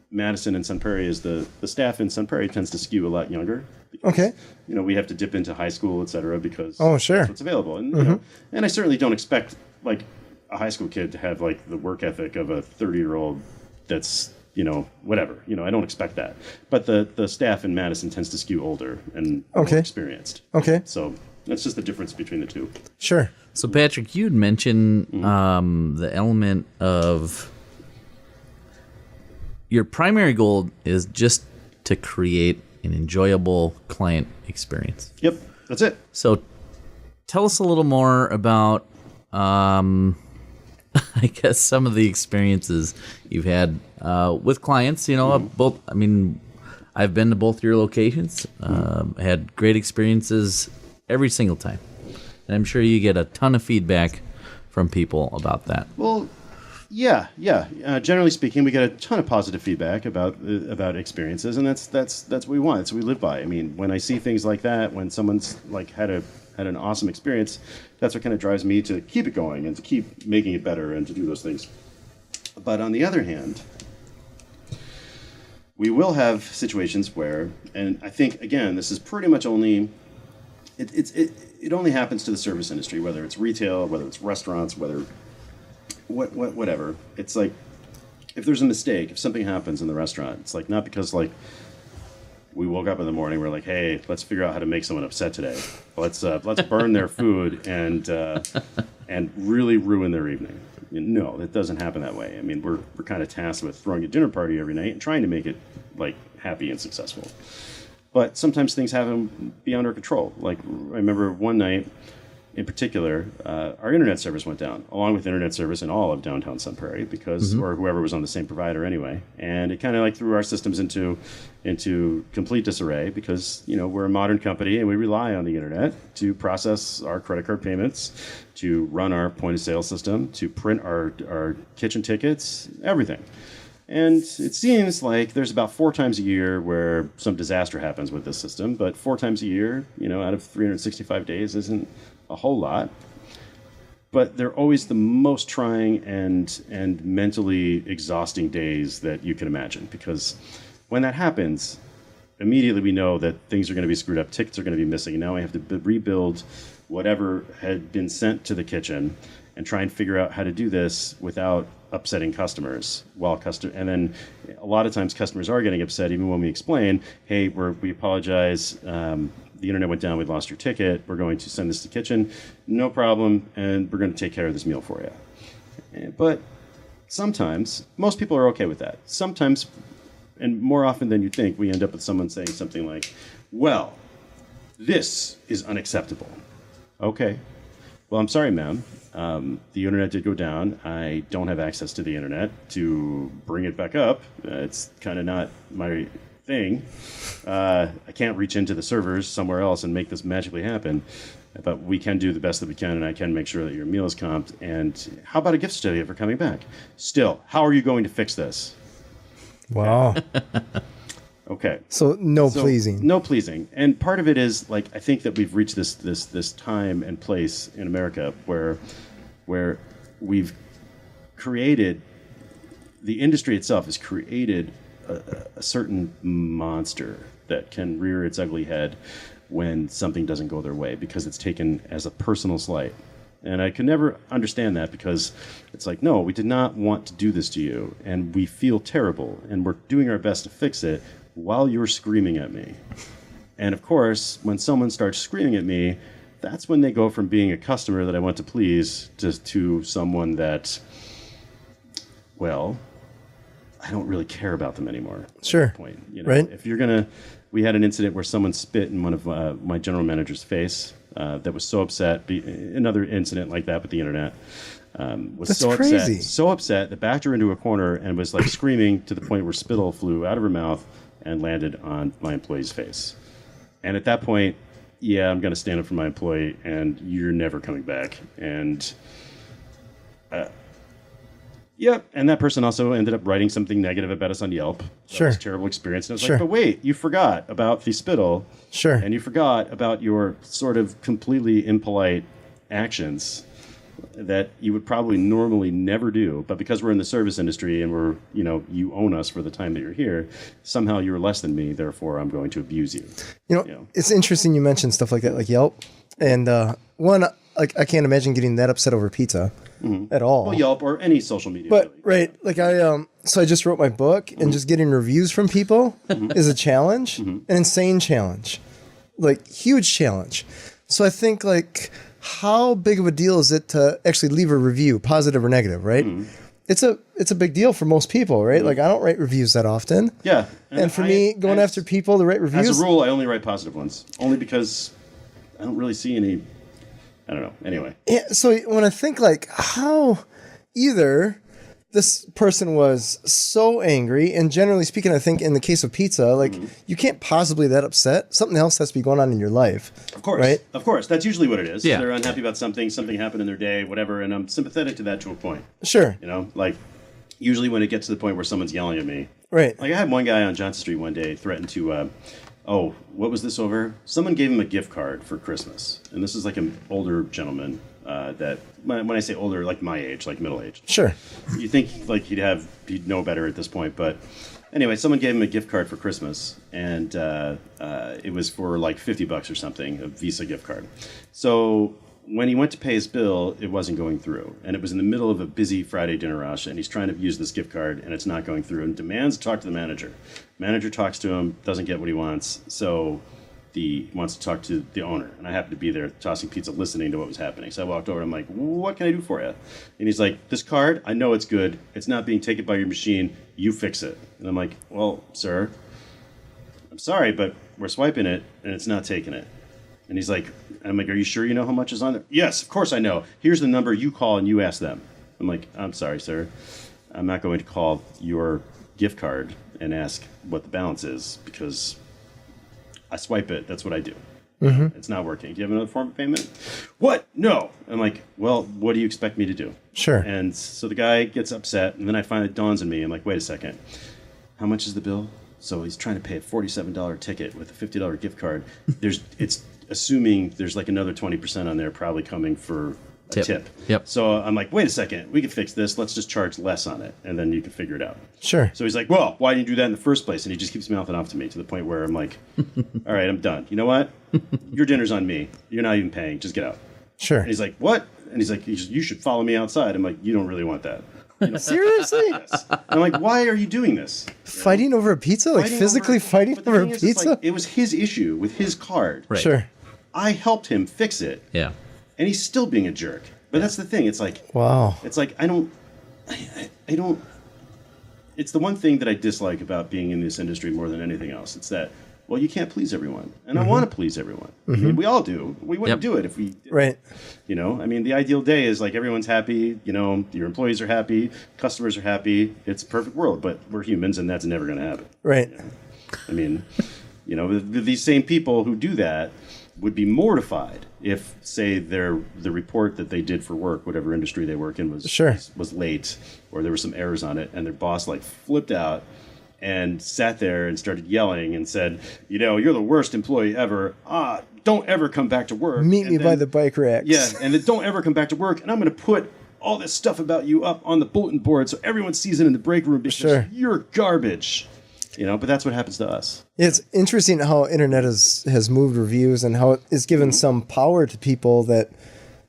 Madison and Sun Prairie is the staff in Sun Prairie tends to skew a lot younger. Because, Okay. you know, we have to dip into high school, et cetera, because Sure. that's what's available. And, you know, and I certainly don't expect like a high school kid to have like the work ethic of a 30-year-old that's, you know, whatever. You know, I don't expect that. But the staff in Madison tends to skew older and more experienced. Okay. So that's just the difference between the two. Sure. So, Patrick, you'd mentioned the element of your primary goal is just to create an enjoyable client experience. Yep, that's it. So, tell us a little more about, I guess, some of the experiences you've had with clients. You know, both. I mean, I've been to both your locations. Had great experiences every single time, and I'm sure you get a ton of feedback from people about that. Well, yeah. Generally speaking, we get a ton of positive feedback about experiences, and that's what we want. That's what we live by. I mean, when I see things like that, when someone's like had an awesome experience, that's what kind of drives me to keep it going and to keep making it better and to do those things. But on the other hand, we will have situations where, and I think again, this is pretty much only it only happens to the service industry, whether it's retail, whether it's restaurants, whether whatever. It's like if there's a mistake, if something happens in the restaurant, it's like not because like we woke up in the morning, we're like, hey, let's figure out how to make someone upset today. Let's burn their food and really ruin their evening. No, that doesn't happen that way. I mean, we're kind of tasked with throwing a dinner party every night and trying to make it like happy and successful. But sometimes things happen beyond our control. Like I remember one night in particular, our internet service went down, along with internet service in all of downtown Sun Prairie, because or whoever was on the same provider anyway, and it kind of like threw our systems into complete disarray because, you know, we're a modern company and we rely on the internet to process our credit card payments, to run our point of sale system, to print our kitchen tickets, everything. And it seems like there's about 4 times a year where some disaster happens with this system, but 4 times a year, you know, out of 365 days isn't a whole lot. But they're always the most trying and mentally exhausting days that you can imagine, because when that happens, immediately we know that things are going to be screwed up, tickets are going to be missing, and now we have to rebuild whatever had been sent to the kitchen, and try and figure out how to do this without upsetting customers. And then a lot of times customers are getting upset even when we explain, hey, we apologize. The internet went down. We lost your ticket. We're going to send this to the kitchen. No problem. And we're going to take care of this meal for you. But sometimes, most people are okay with that. Sometimes, and more often than you think, we end up with someone saying something like, well, this is unacceptable. Okay. Well, I'm sorry, ma'am. The internet did go down. I don't have access to the internet to bring it back up. It's kind of not my thing. I can't reach into the servers somewhere else and make this magically happen. But we can do the best that we can, and I can make sure that your meal is comped. And how about a gift certificate for coming back? Still, how are you going to fix this? Wow. Okay. So no pleasing. No pleasing. And part of it is, like, I think that we've reached this time and place in America where we've created, the industry itself has created a certain monster that can rear its ugly head when something doesn't go their way because it's taken as a personal slight. And I could never understand that because it's like, no, we did not want to do this to you, and we feel terrible, and we're doing our best to fix it while you're screaming at me. And of course, when someone starts screaming at me, that's when they go from being a customer that I want to please to someone that, well, I don't really care about them anymore. Sure. At that point, Right. If you're gonna, we had an incident where someone spit in one of my general manager's face. That was so upset. Another incident like that with the internet. Was That's so crazy. so upset that backed her into a corner and was like screaming to the point where spittle flew out of her mouth and landed on my employee's face. And at that point, yeah, I'm going to stand up for my employee, and you're never coming back. And yeah, and that person also ended up writing something negative about us on Yelp. That Sure. was a terrible experience. And I was Sure. like, but wait, you forgot about the spittle. Sure. And you forgot about your sort of completely impolite actions that you would probably normally never do. But because we're in the service industry and you own us for the time that you're here, somehow you're less than me. Therefore, I'm going to abuse you. It's interesting you mentioned stuff like that, like Yelp. And one, like, I can't imagine getting that upset over pizza at all. Well, Yelp or any social media. But really. right, like so I just wrote my book, and just getting reviews from people is a challenge, an insane challenge, like huge challenge. So I think, like, how big of a deal is it to actually leave a review, positive or negative, right? It's a big deal for most people, right? Like, I don't write reviews that often. Yeah. And for me, going after people to write reviews, as a rule, I only write positive ones, only because I don't really see any. I don't know. Anyway. Yeah, so when I think, like, how either this person was so angry, and generally speaking, I think in the case of pizza, like, you can't possibly that upset. Something else has to be going on in your life. Of course. Right? Of course. That's usually what it is. Yeah. They're unhappy about something happened in their day, whatever, and I'm sympathetic to that to a point. Sure. Like, usually when it gets to the point where someone's yelling at me. Right. Like, I had one guy on Johnson Street one day threaten to, what was this over? Someone gave him a gift card for Christmas. And this is like an older gentleman that, when I say older, like my age, like middle age. Sure. You think like he'd know better at this point, but anyway, someone gave him a gift card for Christmas, and it was for like $50 or something, a Visa gift card. So when he went to pay his bill, it wasn't going through, and it was in the middle of a busy Friday dinner rush, and he's trying to use this gift card, and it's not going through, and demands to talk to the manager. Manager talks to him, doesn't get what he wants, so he wants to talk to the owner, and I happened to be there tossing pizza, listening to what was happening. So I walked over, I'm like, what can I do for you? And he's like, this card, I know it's good. It's not being taken by your machine. You fix it. And I'm like, well, sir, I'm sorry, but we're swiping it, and it's not taking it. And he's like, I'm like, are you sure you know how much is on there? Yes, of course I know. Here's the number. You call and you ask them. I'm like, I'm sorry, sir. I'm not going to call your gift card and ask what the balance is because I swipe it. That's what I do. It's not working. Do you have another form of payment? What? No. I'm like, well, what do you expect me to do? Sure. And so the guy gets upset, and then I finally dawns on me. I'm like, wait a second. How much is the bill? So he's trying to pay a $47 ticket with a $50 gift card. It's assuming there's like another 20% on there, probably coming for a tip. Yep. So I'm like, wait a second. We can fix this. Let's just charge less on it, and then you can figure it out. Sure. So he's like, well, why didn't you do that in the first place? And he just keeps mouthing off to me to the point where I'm like, all right, I'm done. You know what? Your dinner's on me. You're not even paying. Just get out. Sure. And he's like, what? And he's like, you should follow me outside. I'm like, you don't really want that. Seriously? Yes. I'm like, why are you doing this? Fighting over a pizza? Like physically fighting But the over a thing is, it's pizza? like, it was his issue with his card. Right. Sure. I helped him fix it. Yeah. And he's still being a jerk. But that's the thing. It's like, Wow. it's like, I don't, it's the one thing that I dislike about being in this industry more than anything else. It's that, well, you can't please everyone. And I want to please everyone. I mean, we all do. We wouldn't do it if we didn't. Right. You know, I mean, the ideal day is like everyone's happy, you know, your employees are happy, customers are happy. It's a perfect world, but we're humans and that's never going to happen. Right. You know? I mean, you know, these same people who do that would be mortified if, say, the report that they did for work, whatever industry they work in, was late, or there were some errors on it, and their boss like flipped out and sat there and started yelling and said, you know, you're the worst employee ever. Don't ever come back to work. Meet me by the bike racks. Yeah, and then don't ever come back to work, and I'm going to put all this stuff about you up on the bulletin board so everyone sees it in the break room because you're garbage. You know, but that's what happens to us. It's interesting how internet has moved reviews and how it is given some power to people that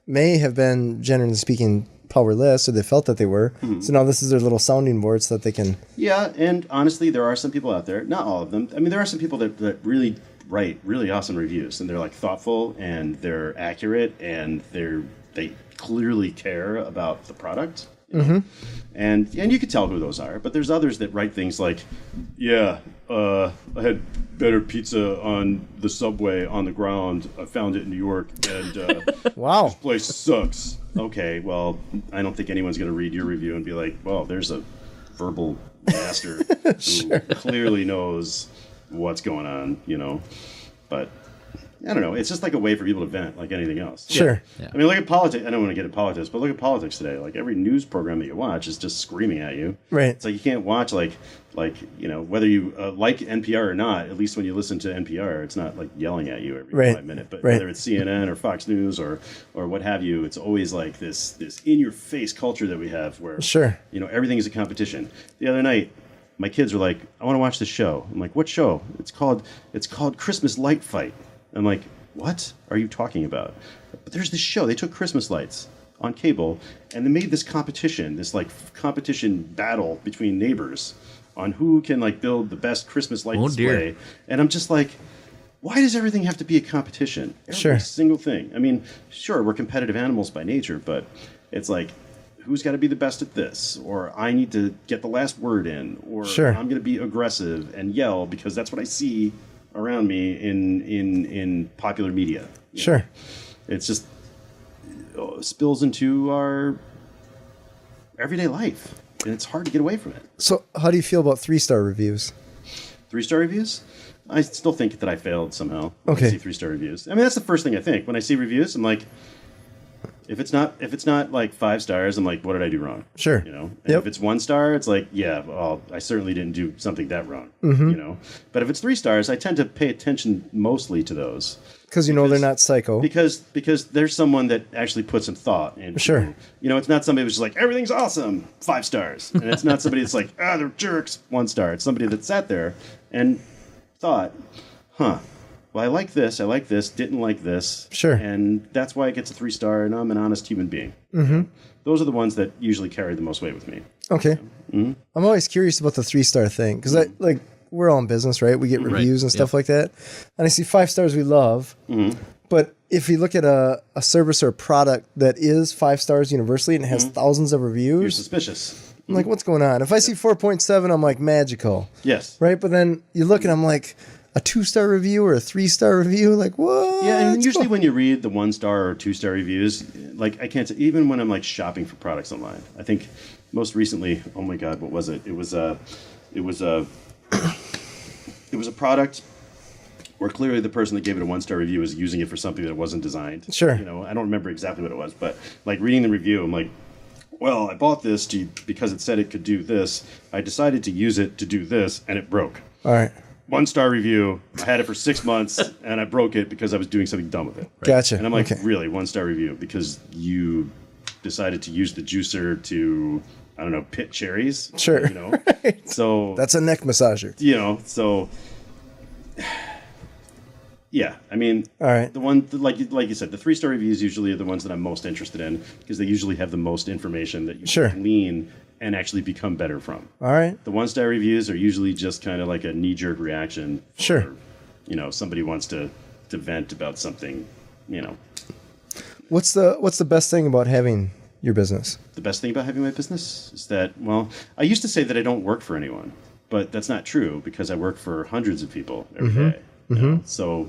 may have been, generally speaking, powerless, or they felt that they were. So now this is their little sounding board so that they can... Yeah, and honestly, there are some people out there, not all of them. I mean, there are some people that really write really awesome reviews, and they're like thoughtful, and they're accurate, and they clearly care about the product. You know? And you can tell who those are, but there's others that write things like, I had better pizza on the subway on the ground. I found it in New York, and Wow. this place sucks. Okay, well, I don't think anyone's going to read your review and be like, well, there's a verbal master who clearly knows what's going on, you know. But I don't know. It's just like a way for people to vent, like anything else. Sure. Yeah. I mean, look at politics. I don't want to get into politics, but look at politics today. Like every news program that you watch is just screaming at you. Right. It's like you can't watch like you know, whether you like NPR or not. At least when you listen to NPR, it's not like yelling at you every 5 minutes. But whether it's CNN or Fox News or what have you, it's always like this in your face culture that we have where you know, everything is a competition. The other night, my kids were like, "I want to watch this show." I'm like, "What show?" It's called Christmas Light Fight. I'm like, what are you talking about? But there's this show. They took Christmas lights on cable, and they made this competition, competition battle between neighbors on who can like build the best Christmas light display. Dear. And I'm just like, why does everything have to be a competition? Every single thing. I mean, sure, we're competitive animals by nature, but it's like, who's got to be the best at this? Or I need to get the last word in, or I'm going to be aggressive and yell because that's what I see around me in popular media. You know? It's just spills into our everyday life, and it's hard to get away from it. So how do you feel about 3-star reviews? 3-star reviews? I still think that I failed somehow. Okay. I see 3-star reviews. I mean, that's the first thing I think when I see reviews. I'm like, if it's not like 5 stars, I'm like, what did I do wrong? Sure. You know. And if it's 1 star, it's like, yeah, well, I certainly didn't do something that wrong. You know. But if it's 3 stars, I tend to pay attention mostly to those. Because you know they're not psycho. Because there's someone that actually put some thought into. You know, it's not somebody who's just like, everything's awesome, 5 stars. And it's not somebody that's like, they're jerks, 1 star. It's somebody that sat there and thought, well, I like this, didn't like this. And that's why it gets a 3-star, and I'm an honest human being. Those are the ones that usually carry the most weight with me. Okay. I'm always curious about the 3-star thing, because we're all in business, right? We get reviews and stuff like that. And I see 5 stars we love. But if you look at a service or a product that is 5 stars universally and it has thousands of reviews, you're suspicious. I'm like, what's going on? If I see 4.7, I'm like, magical. Yes. Right? But then you look and I'm like, a 2-star review or a 3-star review, like what? Yeah, and usually when you read the 1-star or 2-star reviews, like I can't. Even when I'm like shopping for products online, I think most recently, oh my God, what was it? It was a product where clearly the person that gave it a 1-star review was using it for something that wasn't designed. You know, I don't remember exactly what it was, but like reading the review, I'm like, well, I bought this because it said it could do this. I decided to use it to do this, and it broke. All right. 1-star review. I had it for 6 months, and I broke it because I was doing something dumb with it. Gotcha. And I'm like, really, 1-star review because you decided to use the juicer to, I don't know, pit cherries. You know, so that's a neck massager. You know, so Yeah, I mean, All right. the one like you said, the 3-star reviews usually are the ones that I'm most interested in because they usually have the most information that you Sure. can glean and actually become better from. All right. The 1-star reviews are usually just kind of like a knee-jerk reaction. Sure. Somebody wants to vent about something. What's the best thing about having your business? The best thing about having my business is that, well, I used to say that I don't work for anyone, but that's not true because I work for hundreds of people every day. So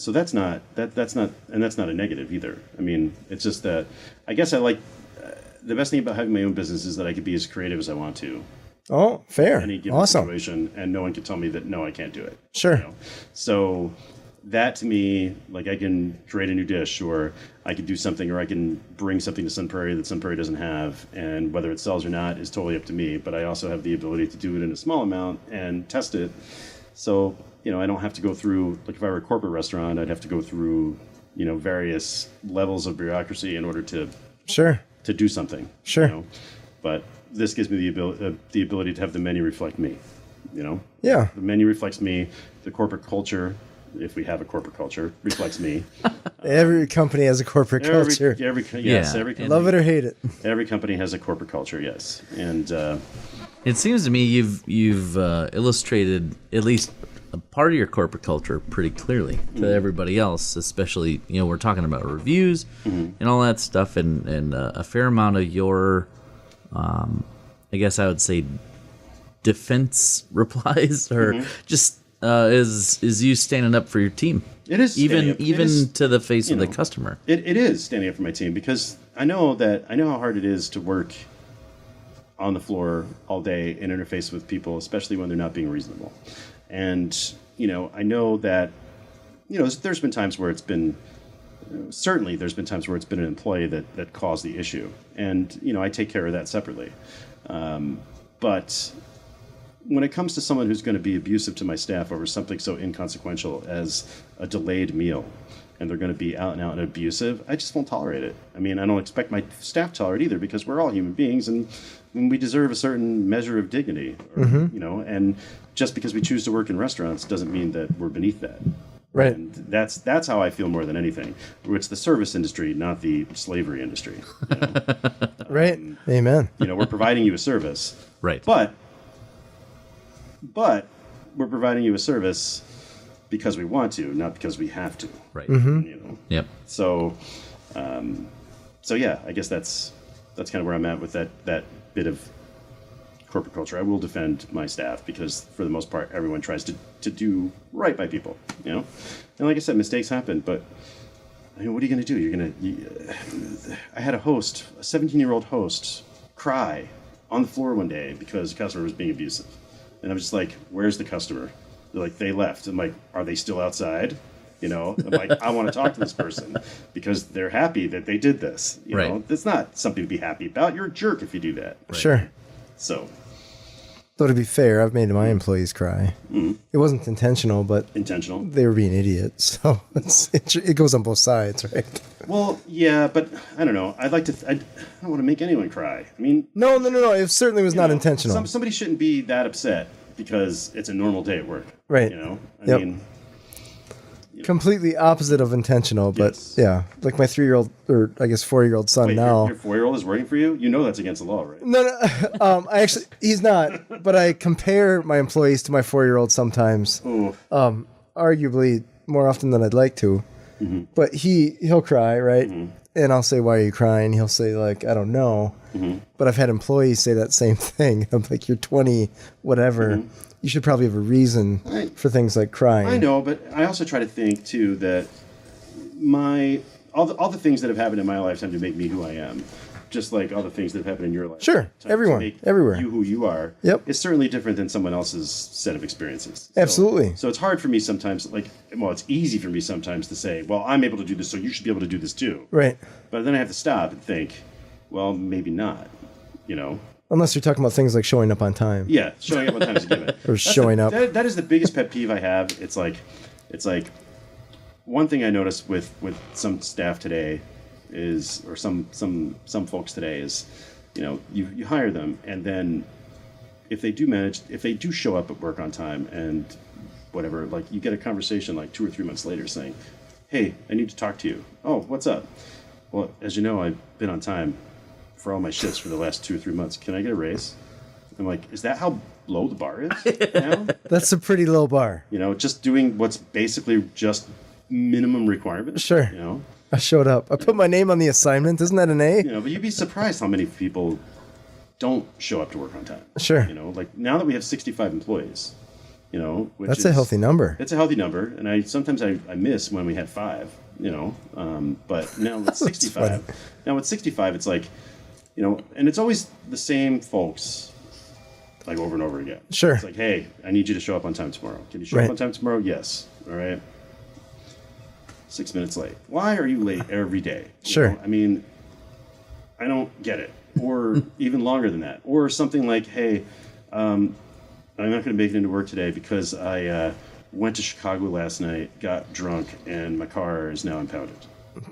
that's not and that's not a negative either. I mean, it's just that I guess I like the best thing about having my own business is that I could be as creative as I want to. Oh, fair. Any given Awesome. situation, and no one can tell me that no, I can't do it. Sure. So that to me, like I can create a new dish, or I could do something, or I can bring something to Sun Prairie that Sun Prairie doesn't have, and whether it sells or not is totally up to me. But I also have the ability to do it in a small amount and test it. So I don't have to go through, like if I were a corporate restaurant, I'd have to go through various levels of bureaucracy in order to Sure. do something. Sure. But this gives me the ability to have the menu reflect me. Yeah. The menu reflects me. The corporate culture, if we have a corporate culture, reflects me. Every company has a corporate culture. Every Yeah. company, Love it or hate it. every company has a corporate culture. Yes, and It seems to me you've illustrated at least a part of your corporate culture pretty clearly to everybody else, especially we're talking about reviews and all that stuff, and a fair amount of your, I guess I would say, defense replies or just is you standing up for your team. it is even standing up- it is, to the face of the customer. It is standing up for my team because I know how hard it is to work on the floor all day and interface with people, especially when they're not being reasonable. And I know that there's been times where it's been certainly there's been times where it's been an employee that caused the issue, and I take care of that separately. But when it comes to someone who's going to be abusive to my staff over something so inconsequential as a delayed meal, and they're going to be out and out and abusive, I just won't tolerate it. I mean, I don't expect my staff to tolerate it either because we're all human beings and we deserve a certain measure of dignity, and just because we choose to work in restaurants doesn't mean that we're beneath that. Right. And that's how I feel more than anything. It's the service industry, not the slavery industry. Right. Amen. We're providing you a service, Right. but we're providing you a service because we want to, not because we have to. Right. Yep. So yeah, I guess that's kind of where I'm at with that bit of corporate culture. I will defend my staff because for the most part, everyone tries to do right by people, And like I said, mistakes happen, but I mean, what are you going to do? I had a 17-year-old host, cry on the floor one day because a customer was being abusive. And I'm just like, where's the customer? They're like, they left. I'm like, are they still outside? I'm like, I want to talk to this person because they're happy that they did this. Right. That's not something to be happy about. You're a jerk if you do that. Sure. So, Though to be fair, I've made my employees cry. It wasn't intentional, but intentional. they were being idiots. So it goes on both sides, right? Well, yeah, but I don't know. I don't want to make anyone cry. I mean, No. It certainly was not intentional. Somebody shouldn't be that upset because it's a normal day at work. Right. I mean, Completely opposite of intentional, but Yes. yeah. Like my 3-year-old, or I guess 4-year-old son wait, now. your 4-year-old is working for you? You know that's against the law, right? No. I actually, he's not, but I compare my employees to my 4-year-old sometimes. Ooh. Arguably more often than I'd like to. But he'll cry, right? And I'll say, why are you crying? He'll say, like, I don't know. But I've had employees say that same thing. I'm like, you're 20, whatever. You should probably have a reason for things like crying. I know, but I also try to think, too, that all the things that have happened in my lifetime to make me who I am, just like all the things that have happened in your life. Sure. to Everyone. make Everywhere. You who you are. Yep. It's certainly different than someone else's set of experiences. Absolutely. So it's hard for me sometimes, it's easy for me sometimes to say, well, I'm able to do this, so you should be able to do this too. Right. But then I have to stop and think, well, maybe not, Unless you're talking about things like showing up on time. Yeah, showing up on time is a given. Or showing up. That is the biggest pet peeve I have. It's like one thing I noticed with some staff today is, or some folks today is, you hire them, and then if they do show up at work on time and whatever, like you get a conversation like 2 or 3 months later saying, hey, I need to talk to you. Oh, what's up? Well, as you know, I've been on time for all my shifts for the last 2 or 3 months. Can I get a raise? I'm like, is that how low the bar is now? That's a pretty low bar. You know, just doing what's basically just minimum requirements. Sure. You know? I showed up. I put my name on the assignment. Isn't that an A? You know, but you'd be surprised how many people don't show up to work on time. Sure. You know, like now that we have 65 employees, you know, which That's a healthy number. It's a healthy number, and I sometimes I miss when we had 5. You know, but now with 65, it's like, you know, and it's always the same folks, like over and over again. Sure. It's like, hey, I need you to show up on time tomorrow. Can you show up on time tomorrow? Yes. All right. 6 minutes late. Why are you late every day? Sure. You know? I mean, I don't get it. Or even longer than that. Or something like, hey, I'm not going to make it into work today because I went to Chicago last night, got drunk, and my car is now impounded.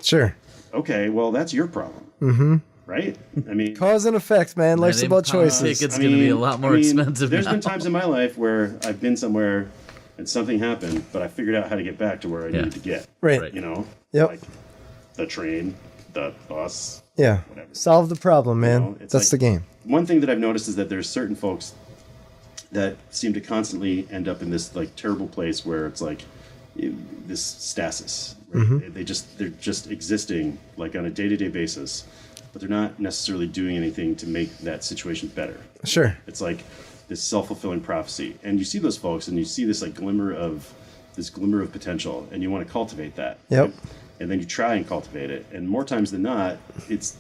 Sure. Okay, well, that's your problem. Mm-hmm. Right? I mean, cause and effect, man. Life's about choices. Ticket's going to be a lot more expensive There's now. been times in my life where I've been somewhere and something happened, but I figured out how to get back to where I needed to get. Right. You know? Yep. Like the train, the bus. Yeah. Whatever. Solve the problem, man. You know, That's like, the game. One thing that I've noticed is that there's certain folks that seem to constantly end up in this like terrible place where it's like this stasis. Right? Mm-hmm. They're just existing like on a day-to-day basis, but they're not necessarily doing anything to make that situation better. Sure. It's like this self-fulfilling prophecy, and you see those folks, and you see this like glimmer of potential, and you want to cultivate that. Yep. Right? And then you try and cultivate it, and more times than not, it's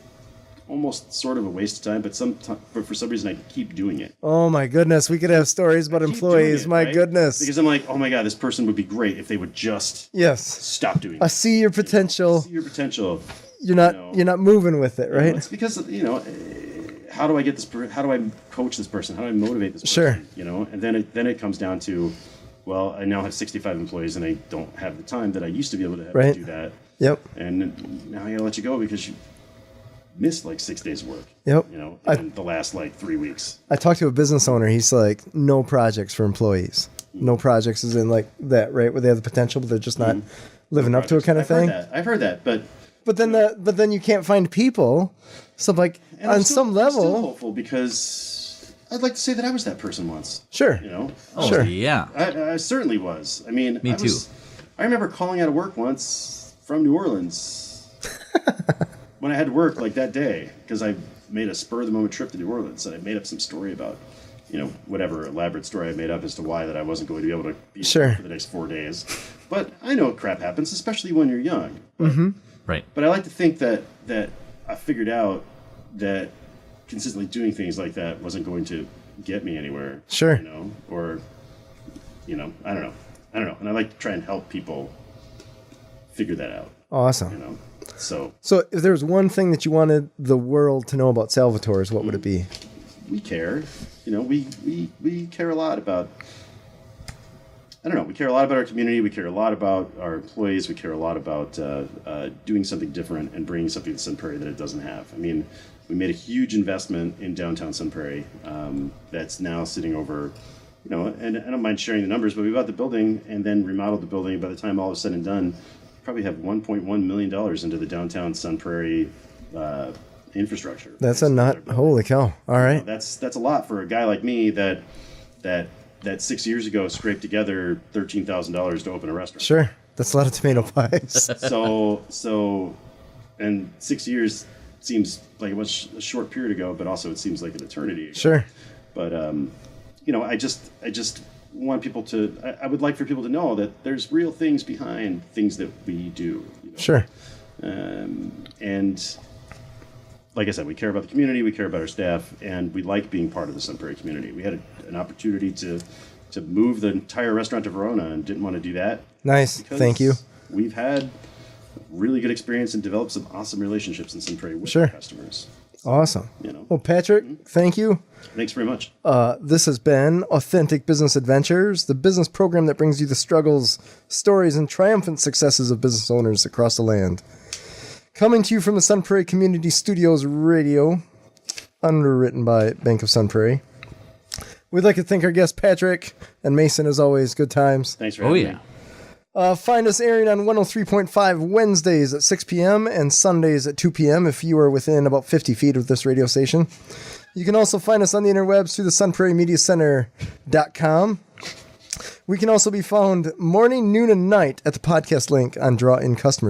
almost sort of a waste of time. But for some reason, I keep doing it. Oh my goodness, we could have stories about employees. My goodness. Because I'm like, oh my god, this person would be great if they would just stop doing it. I see your potential. See your potential. You're not moving with it, right? It's because how do I get this? How do I coach this person? How do I motivate this person? Sure. You know, and then it comes down to, well, I now have 65 employees, and I don't have the time that I used to be able to have to do that. Yep. And now I gotta let you go because you missed like 6 days of work. Yep. You know, in the last like 3 weeks. I talked to a business owner. He's like, no projects for employees. No projects is in like that, right? Where they have the potential, but they're just not living up to it, kind of thing. I've heard that, but then you can't find people. So like on some level, I'm still hopeful because I'd like to say that I was that person once. Sure. You know. Oh, sure. Yeah. I certainly was. I mean, Me too. I remember calling out of work once from New Orleans when I had to work like that day because I made a spur of the moment trip to New Orleans and I made up some story about, whatever elaborate story I made up as to why that I wasn't going to be able to be there for the next 4 days. But I know crap happens, especially when you're young. Mm-hmm. Right. But I like to think that I figured out that consistently doing things like that wasn't going to get me anywhere. Sure. Or I don't know. And I like to try and help people figure that out. Awesome. So if there was one thing that you wanted the world to know about Salvatore's, what would it be? We care. We care a lot about. I don't know. We care a lot about our community. We care a lot about our employees. We care a lot about doing something different and bringing something to Sun Prairie that it doesn't have. I mean, we made a huge investment in downtown Sun Prairie that's now sitting over, and I don't mind sharing the numbers, but we bought the building and then remodeled the building. By the time all is said and done, probably have $1.1 million into the downtown Sun Prairie infrastructure. That's a nut. Holy cow. All right. That's a lot for a guy like me that 6 years ago scraped together $13,000 to open a restaurant. Sure. That's a lot of tomato pies. So, and 6 years seems like it was a short period ago, but also it seems like an eternity ago. Sure. But, I just want people to, I would like for people to know that there's real things behind things that we do. Sure. And like I said, we care about the community, we care about our staff, and we like being part of the Sun Prairie community. We had an opportunity to move the entire restaurant to Verona and didn't want to do that. Nice. Thank you. We've had really good experience and developed some awesome relationships in Sun Prairie with our customers. Awesome. Well, Patrick, thank you. Thanks very much. This has been Authentic Business Adventures, the business program that brings you the struggles, stories, and triumphant successes of business owners across the land. Coming to you from the Sun Prairie Community Studios Radio, underwritten by Bank of Sun Prairie. We'd like to thank our guests, Patrick and Mason, as always. Good times. Thanks for having me. Find us airing on 103.5 Wednesdays at 6 p.m. and Sundays at 2 p.m. if you are within about 50 feet of this radio station. You can also find us on the interwebs through the sunprairiemediacenter.com. We can also be found morning, noon, and night at the podcast link on Draw In Customers.